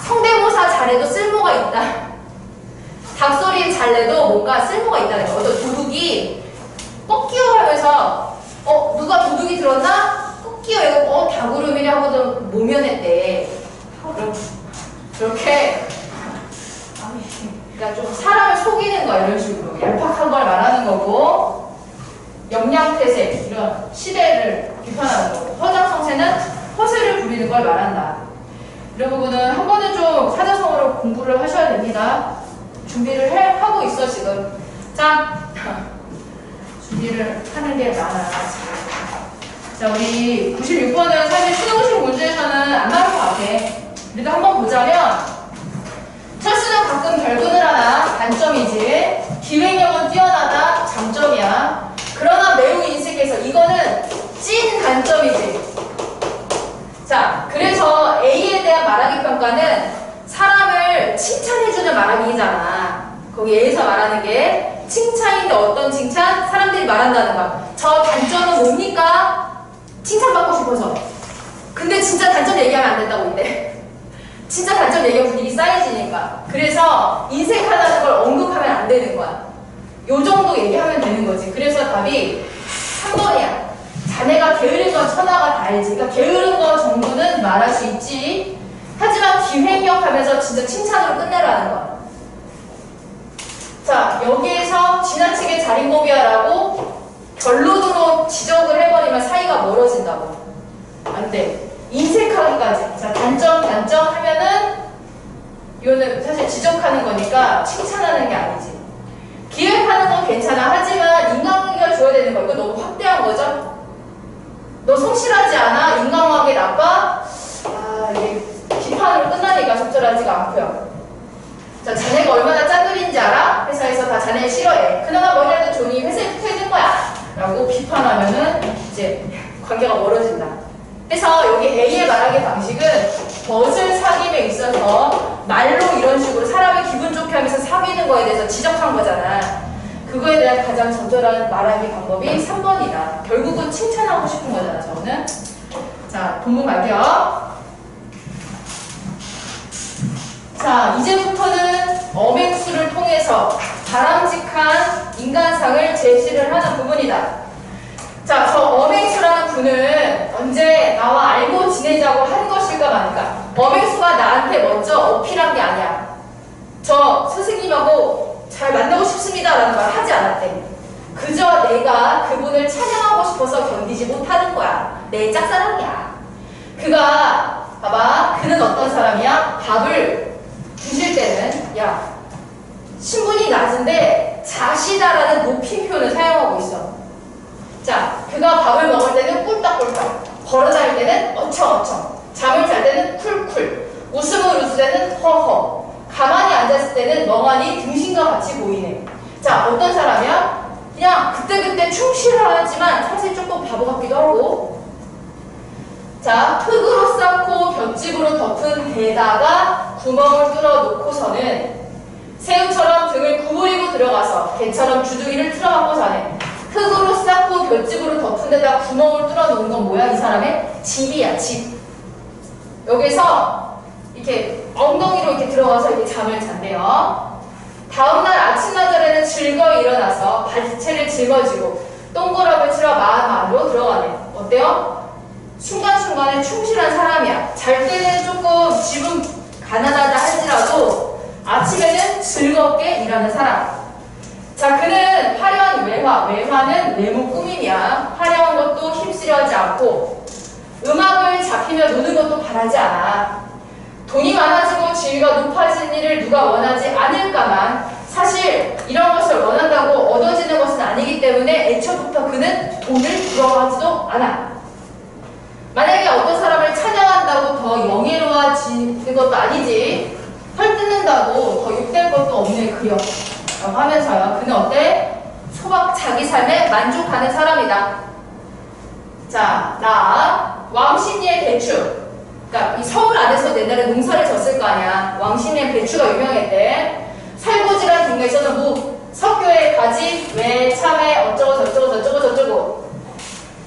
성대모사 잘해도 쓸모가 있다. 닭소리 잘 내도 뭔가 쓸모가 있다는 거야. 어떤 도둑이 뻑끼어 하면서 누가 도둑이 들었나? 뻑끼어 이거 닭울음이래 하고도 모면했대. 그렇게 그러니까 좀 사람을 속이는 거야. 이런 식으로 얄팍한 걸 말하는 거고 영양태세 이런 시대를 비판하는 거고 허장성세는 허세를 부리는 걸 말한다. 이런 부분은 한 번은 좀 사자성어로 공부를 하셔야 됩니다. 준비를 하고 있어 지금. 자 준비를 하는 게 많아. 자 우리 96번은 사실 수능식 문제에서는 안 나올 것 같아. 그래도 한번 보자면 철수는 가끔 결근을 하나 단점이지. 기획력은 뛰어나다 장점이야. 그러나 매우 인색해서 이거는 찐 단점이지. 자 그래서 A에 대한 말하기 평가는 사람을 칭찬해주는 말하기잖아. 거기 A에서 말하는 게 칭찬인데 어떤 칭찬? 사람들이 말한다는 거야. 저 단점은 뭡니까? 칭찬받고 싶어서. 근데 진짜 단점 얘기하면 안 된다고 이때. 진짜 단점 얘기하면 분위기 쌓여지니까. 그래서 인색하다는 걸 언급하면 안 되는 거야. 요 정도 얘기하면 되는 거지. 그래서 답이 3번이야. 자네가 게으른 건 천하가 다 알지. 그러니까 게으른 거 정도는 말할 수 있지. 하지만 기획력 하면서 진짜 칭찬으로 끝내라는 거야. 자, 여기에서 지나치게 자린고비야라고 결론으로 지적을 해버리면 사이가 멀어진다고. 안 돼. 인색하기까지. 자, 단점 하면은 이거는 사실 지적하는 거니까 칭찬하는 게 아니지. 기획하는 건 괜찮아. 하지만 인간관계가 줘야 되는 거. 이거 너무 확대한 거죠? 너 성실하지 않아? 인간관계 나빠? 이게 비판으로 끝나니까 적절하지가 않고요. 자, 자네가 얼마나 짠돌인지 알아? 회사에서 다 자네 싫어해. 그나마 뭐라도 좋으니 회사에 붙어 있는 거야. 라고 비판하면은 이제 관계가 멀어진다. 그래서 여기 A의 말하기 방식은 벗을 사귐에 있어서 말로 이런 식으로 사람을 기분 좋게 하면서 사귀는 거에 대해서 지적한 거잖아. 그거에 대한 가장 적절한 말하기 방법이 3번이다. 결국은 칭찬하고 싶은 거잖아, 저는. 자, 본문 갈게요. 자, 이제부터는 어맹수를 통해서 바람직한 인간상을 제시를 하는 부분이다. 자, 저 어맹수라는 분은 언제 나와 알고 지내자고 한 것일까 말까. 어맹수가 나한테 먼저 어필한 게 아니야. 저 스승님하고 잘 만나고 싶습니다 라는 말 하지 않았대. 그저 내가 그분을 찬양하고 싶어서 견디지 못하는 거야. 내 짝사랑이야. 그가 봐봐, 그는 어떤 사람이야? 밥을 드실 때는 야, 신분이 낮은데 자시다라는 높임 표현을 사용하고 있어. 자, 그가 밥을 먹을 때는 꿀떡꿀떡, 걸어다닐 때는 어청어청, 잠을 잘 때는 쿨쿨, 웃음을 웃을 때는 허허, 가만히 앉았을 때는 멍하니 등신과 같이 보이네. 자, 어떤 사람이야? 그냥 그때그때 충실하지만 사실 조금 바보 같기도 하고. 자, 흙으로 쌓고 볏짚으로 덮은 배에다가 구멍을 뚫어 놓고서는 새우처럼 등을 구부리고 들어가서 개처럼 주둥이를 틀어막고 자네. 흙으로 쌓고 볏짚으로 덮은 데다 구멍을 뚫어 놓은 건 뭐야? 이 사람의 집이야, 집. 여기서 이렇게 엉덩이로 이렇게 들어가서 이렇게 잠을 잔대요. 다음날 아침나절에는 즐거이 일어나서 발채를 짊어지고 동그라미 치러 마음 안으로 들어가네. 어때요? 순간순간에 충실한 사람이야. 잘 때는 조금 집은 가난하다 할지라도 아침에는 즐겁게 일하는 사람. 자, 그는 화려한 외화는 외모 꾸밈이야. 화려한 것도 힘쓰려 하지 않고 음악을 잡히며 노는 것도 바라지 않아. 돈이 많아지고 지위가 높아지는 일을 누가 원하지 않을까만 사실 이런 것을 원한다고 얻어지는 것은 아니기 때문에 애초부터 그는 돈을 부러워하지도 않아. 만약에 어떤 사람을 찬양한다고 더 영예로워지는 것도 아니지, 헐뜯는다고 더 욕될 것도 없는 그려 라고 하면서요, 그는 어때? 소박 자기 삶에 만족하는 사람이다. 자, 나 왕십리의 배추. 그러니까 이 서울 안에서 옛날에 농사를 졌을 거 아니야. 왕십리의 배추가 유명했대. 살구지란 동네에서는 무, 석교에 가지, 왜, 참외, 어쩌고 저쩌고 저쩌고 저쩌고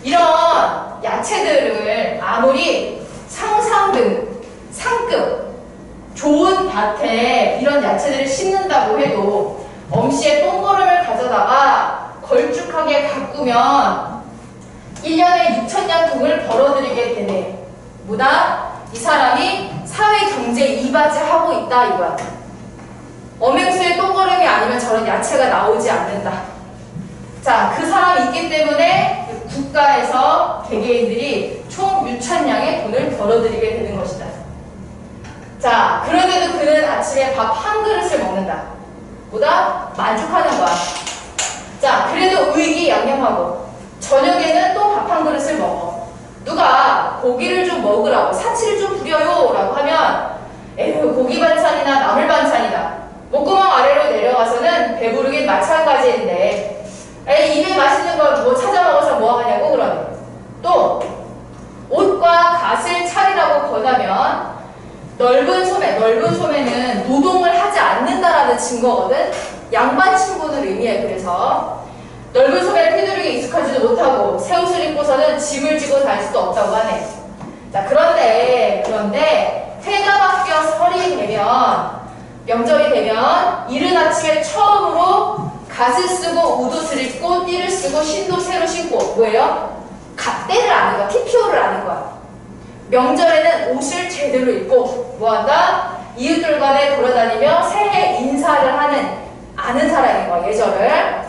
이런 야채들을 아무리 상상등, 상급, 좋은 밭에 이런 야채들을 심는다고 해도 엄씨의 똥거름을 가져다가 걸쭉하게 가꾸면 1년에 6천냥 돈을 벌어들이게 되네. 뭐다? 이 사람이 사회 경제에 이바지하고 있다 이거야. 엄행수의 똥거름이 아니면 저런 야채가 나오지 않는다. 자, 그 사람이 있기 때문에 국가에서 개개인들이 총 6천냥의 돈을 벌어들이게 되는 것이다. 자, 그런데도 그는 아침에 밥 한 그릇을 먹는다. 보다 만족하는 거야. 자, 그래도 의기양양하고 저녁에는 또 밥 한 그릇을 먹어. 누가 고기를 좀 먹으라고, 사치를 좀 부려요 라고 하면 에휴, 고기 반찬이나 나물 반찬이다. 목구멍 아래로 내려가서는 배부르긴 마찬가지인데 에이, 입에 맛있는 걸 뭐 찾아 먹어서 뭐 하냐고 그러네. 또 옷과 갓을 차리라고 권하면 넓은 소매는 노동을 하지 않는다라는 증거거든. 양반 친분을 의미해. 그래서 넓은 소매를 휘두르기 익숙하지도 못하고 새 옷을 입고서는 짐을 지고 다닐 수도 없다고 하네. 자, 그런데 해가 바뀌어 설이 되면, 명절이 되면 이른 아침에 처음으로 갓을 쓰고 웃옷을 입고 띠를 쓰고 신도 새로 신고 뭐예요? 갓대를 아는 거야. TPO를 아는 거야. 명절에는 옷을 제대로 입고 뭐한다? 이웃들 간에 돌아다니며 새해 인사를 하는 아는 사람인 거야. 예절을.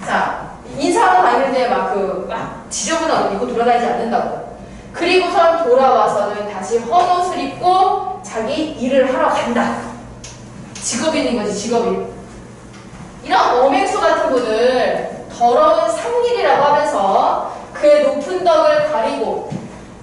자, 인사하러 다니는데 막 지저분한 옷 입고 돌아다니지 않는다고. 그리고선 돌아와서는 다시 헌옷을 입고 자기 일을 하러 간다. 직업인인 거지, 직업인. 이런 어맹수 같은 분을 더러운 상일이라고 하면서 그의 높은 덕을 가리고,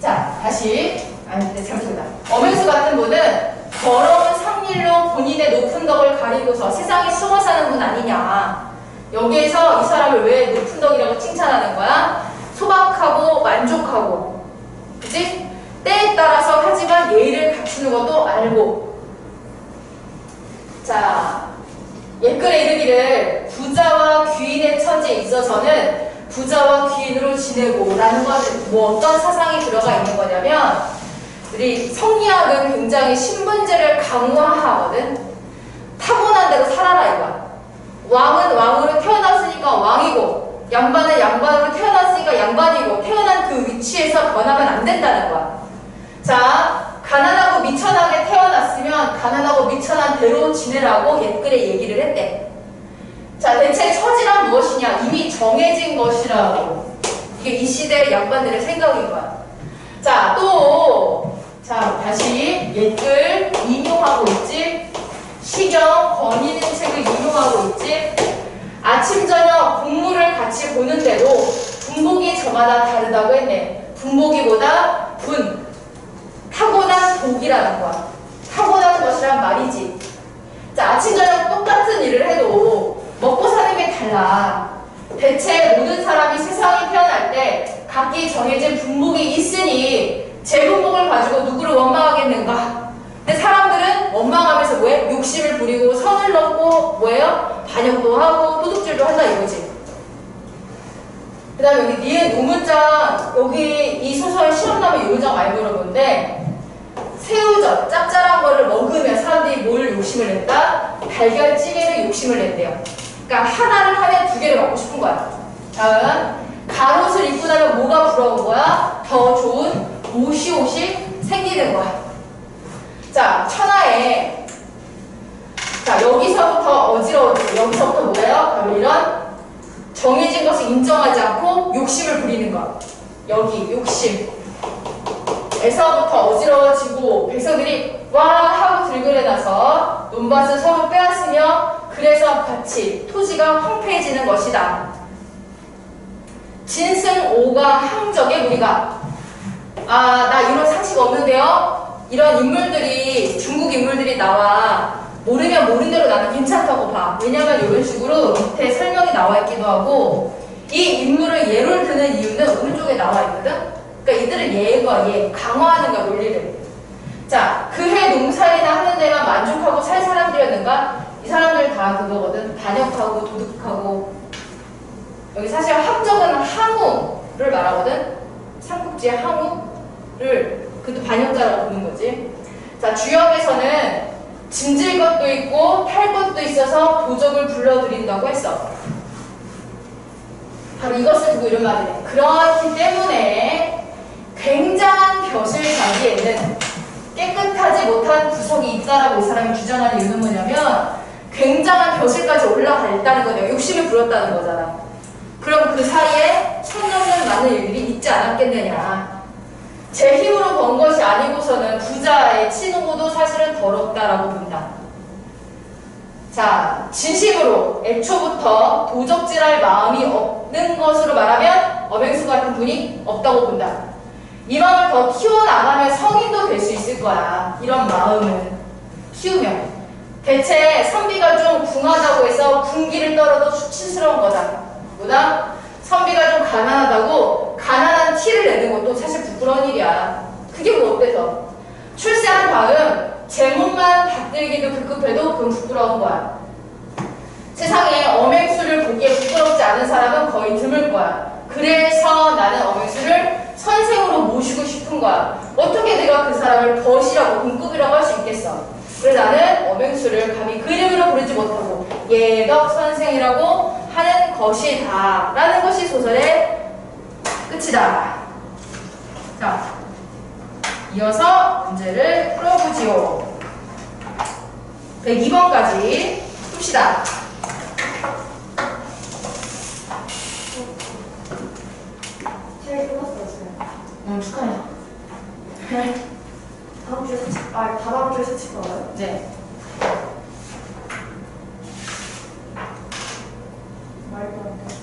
자, 다시, 잘못했다. 어맹수 같은 분은 더러운 상일로 본인의 높은 덕을 가리고서 세상에 숨어 사는 분 아니냐. 여기에서 이 사람을 왜 높은 덕이라고 칭찬하는 거야? 소박하고 만족하고, 그치? 때에 따라서 하지만 예의를 갖추는 것도 알고. 자, 옛글에 이르기를 부자와 귀인의 처지에 있어서는 부자와 귀인으로 지내고 라는 것은 뭐 어떤 사상이 들어가 있는 거냐면, 우리 성리학은 굉장히 신분제를 강화하거든. 타고난 대로 살아라 이거야. 왕은 왕으로 태어났으니까 왕이고, 양반은 양반으로 태어났으니까 양반이고, 태어난 그 위치에서 변하면 안 된다는 거야. 자, 가난하고 미천하게 태어났으면 가난하고 미천한 대로 지내라고 옛글에 얘기를 했대. 자, 대체 처지란 무엇이냐? 이미 정해진 것이라고. 이게 이 시대의 양반들의 생각인 거야. 자, 자, 다시 옛글 인용하고 있지? 시경, 권위는 책을 인용하고 있지? 아침, 저녁 국물을 같이 보는데도 분복이 저마다 다르다고 했네. 분복이보다 타고난 복이라는 거야. 타고난 것이란 말이지. 자, 아침, 저녁 똑같은 일을 해도 먹고 사는 게 달라. 대체 모든 사람이 세상에 태어날 때 각기 정해진 분복이 있으니 제 분복을 가지고 누구를 원망하겠는가? 근데 사람들은 원망하면서 뭐해? 욕심을 부리고 선을 넘고 뭐예요? 반역도 하고 도둑질도 한다 이거지. 그 다음에 여기 니은 노문장, 여기 이 소설 실험나무 요정 알고 여러분데 새우젓, 짭짤한 거를 먹으면 사람들이 뭘 욕심을 냈다? 달걀찌개를 욕심을 냈대요. 그러니까 하나를 하면 두 개를 먹고 싶은 거야. 다음, 가옷을 입고 나면 뭐가 부러운 거야? 더 좋은 옷이 생기는 거야. 자, 천하에, 자, 여기서부터 어지러워지고, 여기서부터 뭐예요? 바로 이런 정해진 것을 인정하지 않고 욕심을 부리는 것. 여기, 욕심. 에서부터 어지러워지고, 백성들이 와 하고 들그레나서 논밭을 서로 빼앗으며 그래서 밭이 토지가 황폐해지는 것이다. 진승오가 항적의 무리가 나 이런 상식 없는데요? 이런 인물들이 중국 인물들이 나와 모르면 모른 대로 나는 괜찮다고 봐. 왜냐면 이런 식으로 밑에 설명이 나와 있기도 하고 이 인물을 예를 드는 이유는 오른쪽에 나와 있거든? 그러니까 이들은 예가 강화하는 거야 논리를. 자, 그해 농사일이나 하는 데만 만족하고 살 사람들이었는가? 이 사람들 다 그거거든. 반역하고 도둑하고. 여기 사실 함정은 항우를 말하거든. 삼국지의 항우를 그것도 반역자라고 보는 거지. 자, 주역에서는 짐질 것도 있고 탈 것도 있어서 도적을 불러들인다고 했어. 바로 이것을 두고 이런 말이네. 그렇기 때문에 굉장한 벼슬 자기에는 깨끗하지 못한 구석이 있다라고 이 사람이 주장하는 이유는 뭐냐면 굉장한 벼슬까지 올라가 있다는 거네요. 욕심을 부렸다는 거잖아. 그럼 그 사이에 천 넘는 많은 일들이 있지 않았겠느냐. 제 힘으로 번 것이 아니고서는 부자의 치노고도 사실은 더럽다라고 본다. 자, 진심으로 애초부터 도적질할 마음이 없는 것으로 말하면 어맹수 같은 분이 없다고 본다. 이 마음을 더 키워나가면 성인도 될 수 있을 거야. 이런 마음을 키우면. 대체 선비가 좀 궁하다고 해서 군기를 떨어도 수치스러운 거다. 보다 선비가 좀 가난하다고 가난한 티를 내는 것도 사실 부끄러운 일이야. 그게 뭐 어때서? 출세한 다음 재물만 받들기도 급급해도 그건 부끄러운 거야. 세상에 어맹수를 보기에 부끄럽지 않은 사람은 거의 드물 거야. 그래서 나는 어맹수를 선생으로 모시고 싶은 거야. 어떻게 내가 그 사람을 벗이라고 등급이라고 할 수 있겠어? 그래서 나는 어맹수를 감히 그 이름으로 부르지 못하고 예덕 선생이라고 하는 것이다 라는 것이 소설의 끝이다. 자, 이어서 문제를 풀어보지요. 102번까지 풉시다. 잘 끝났어요. 축하해. 다음 주에 다다음 주에 사치 봐요? 네. 말도 안 돼.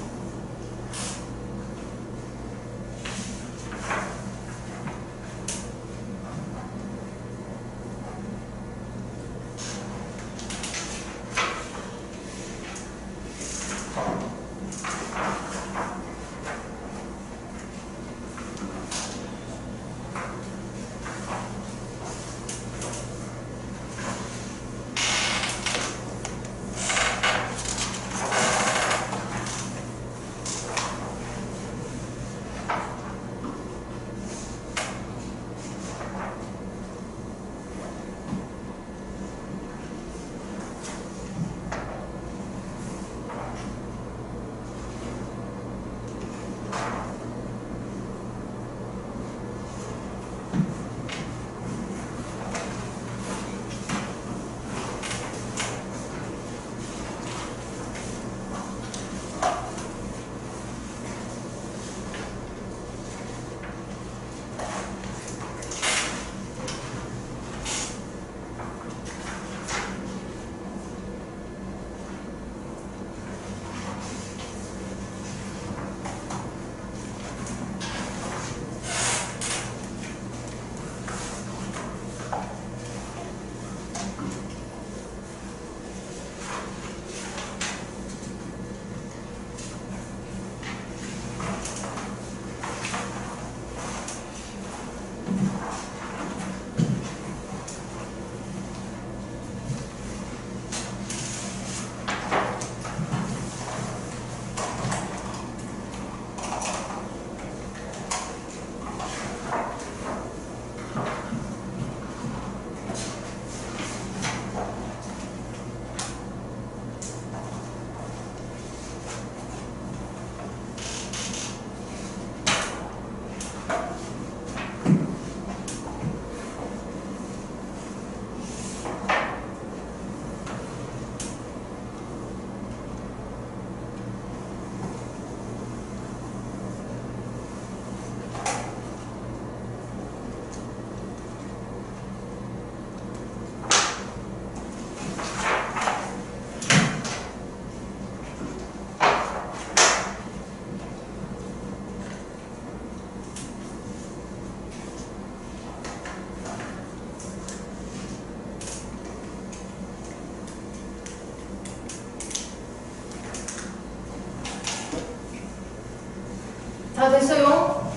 다 됐어요?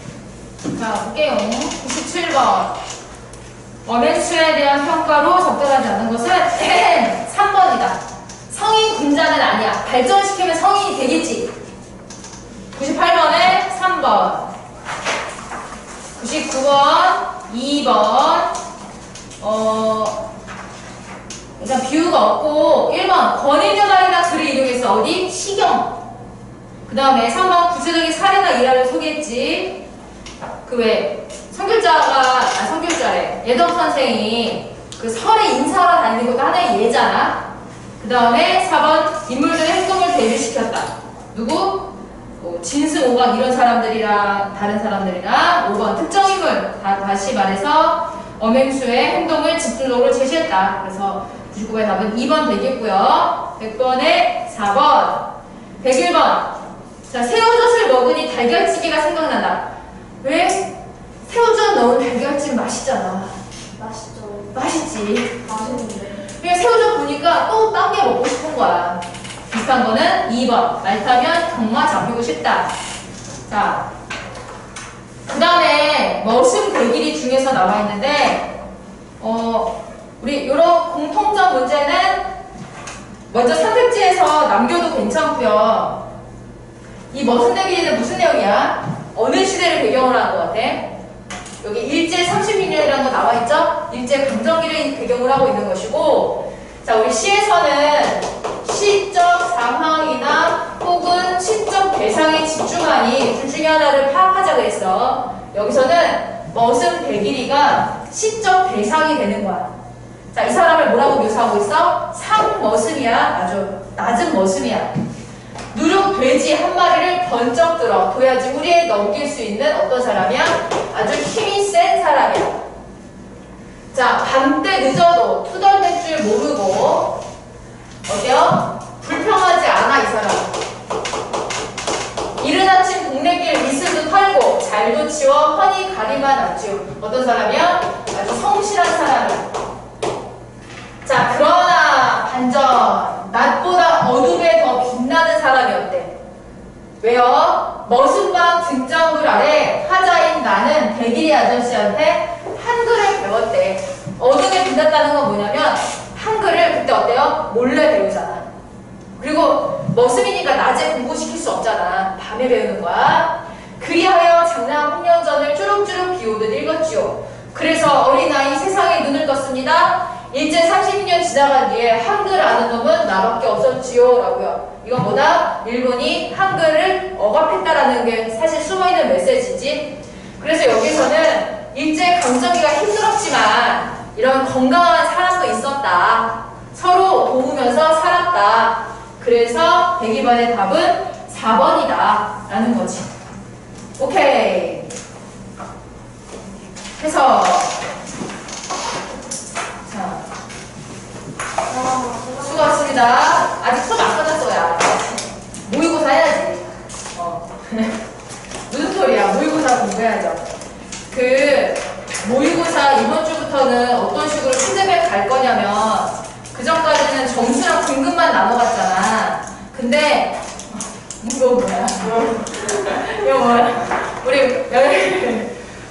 자, 볼게요. 97번. 어맹수에 대한 평가로 적절하지 않은 것은 3번이다. 성인 군자는 아니야. 발전시키면 성인이 되겠지. 98번에 3번. 99번, 2번. 일단 비유가 없고 1번 권위변화이나 글을 이용해서 어디? 시경. 그 다음에 3번 구체적인 사례나 일화를 소개했지. 그 외 성교자래. 예덕 선생이 그 설에 인사하러 다니는 것도 하나의 예잖아. 그 다음에 4번 인물들의 행동을 대비시켰다. 누구? 진승, 오광 이런 사람들이랑 다른 사람들이랑 5번 특정 인물. 다시 말해서 어맹수의 행동을 집중적으로 제시했다. 그래서 99번의 답은 2번 되겠고요. 100번에 4번. 101번. 자, 새우젓을 먹으니 달걀찌개가 생각난다. 왜? 새우젓 넣은 달걀찜 맛있잖아. 맛있죠. 맛있지. 맛있는데. 그냥 새우젓 보니까 또 딴 게 먹고 싶은 거야. 비슷한 거는 2번. 말 타면 경마 잡히고 싶다. 자, 그 다음에 머슴 대길이 중에서 나와 있는데, 우리 이런 공통점 문제는 먼저 선택지에서 남겨도 괜찮고요. 이 머슴 대길이는 무슨 내용이야? 어느 시대를 배경으로 한 것 같아? 여기 일제 36년이라는 거 나와 있죠? 일제 강점기를 배경으로 하고 있는 것이고, 자, 우리 시에서는 시적 상황이나 혹은 시적 대상에 집중하니 둘 중에 하나를 파악하자 그랬어. 여기서는 머슴 대길이가 시적 대상이 되는 거야. 자, 이 사람을 뭐라고 묘사하고 있어? 상머슴이야. 아주 낮은 머슴이야. 누룩 돼지 한 마리를 번쩍 들어 둬야지 우리에 넘길 수 있는 어떤 사람이야? 아주 힘이 센 사람이야. 자, 밤때 늦어도 투덜댈 줄 모르고 어때요? 불평하지 않아 이 사람. 이른 아침 동네길 미스도 털고 잘도 치워 허니 가리만 않지요. 어떤 사람이야? 아주 성실한 사람이야. 자, 그러나 반전 낮보다 어둠에 더 빛나는 사람이 어때? 왜요? 머슴방 등장글 아래 하자인 나는 대길이 아저씨한테 한글을 배웠대. 어둠에 빛났다는 건 뭐냐면 한글을 그때 어때요? 몰래 배우잖아. 그리고 머슴이니까 낮에 공부시킬 수 없잖아. 밤에 배우는 거야. 그리하여 장랑 홍련전을 주룩주룩 비오듯 읽었지요. 그래서 어린아이 세상에 눈을 떴습니다. 일제 30년 지나간 뒤에 한글 아는 놈은 나밖에 없었지요. 라고요. 이건 뭐다? 일본이 한글을 억압했다라는 게 사실 숨어있는 메시지지. 그래서 여기서는 일제 강점기가 힘들었지만 이런 건강한 사람도 있었다. 서로 도우면서 살았다. 그래서 102번의 답은 4번이다. 라는 거지. 오케이. 해서 자, 수고하셨습니다. 아직 수업 안 끝났어요. 모의고사 해야지. 무슨 소리야? 모의고사 공부해야죠. 그 모의고사 이번 주부터는 어떤 식으로 피드백 갈 거냐면 그 전까지는 점수랑 등급만 나눠갔잖아. 근데 이거 뭐야? 이거 뭐야? 우리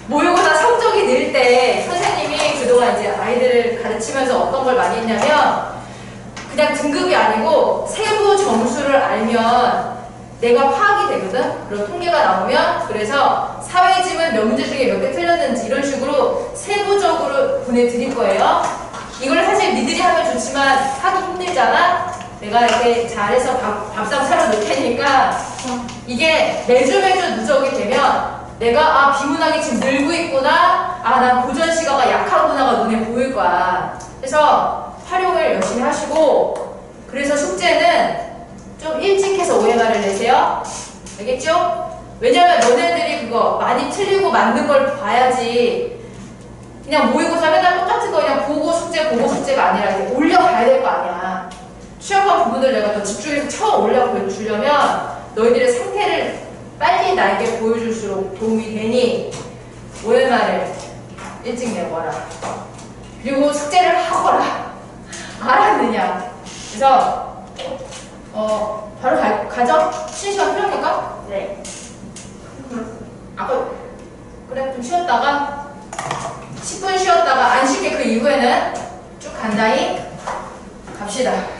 모의고사 성적이 늘 때 선생님이 그동안 이제 아이들을 가르치면서 어떤 걸 많이 했냐면 그냥 등급이 아니고 세부 점수를 알면 내가 파악이 되거든? 그런 통계가 나오면. 그래서 사회지문 몇 문제 중에 몇 개 틀렸는지 이런 식으로 세부적으로 보내드릴 거예요. 이걸 사실 니들이 하면 좋지만 하기 힘들잖아? 내가 이렇게 잘해서 밥상 차려놓을 테니까 이게 매주 누적이 되면 내가 비문학이 지금 늘고 있구나, 난 고전 시가가 약하구나가 눈에 보일 거야. 그래서 활용을 열심히 하시고, 그래서 숙제는 좀 일찍 해서 OMR을 내세요. 알겠죠? 왜냐면 너네들이 그거 많이 틀리고 맞는 걸 봐야지 그냥 모의고사 맨날 똑같은 거 그냥 보고 숙제가 아니라 이렇게 올려가야 될 거 아니야. 취약한 부분들 내가 더 집중해서 쳐 올려주려면 너희들의 상태를 빨리 나에게 보여줄수록 도움이 되니 OMR을 일찍 내거라. 그리고 숙제를 하거라. 알았느냐? 그래서 바로 가죠? 쉬는 시간 필요합니까? 네. 아까 그래 좀 쉬었다가 10분 쉬었다가 안 쉬게 그 이후에는 쭉 간다히 갑시다.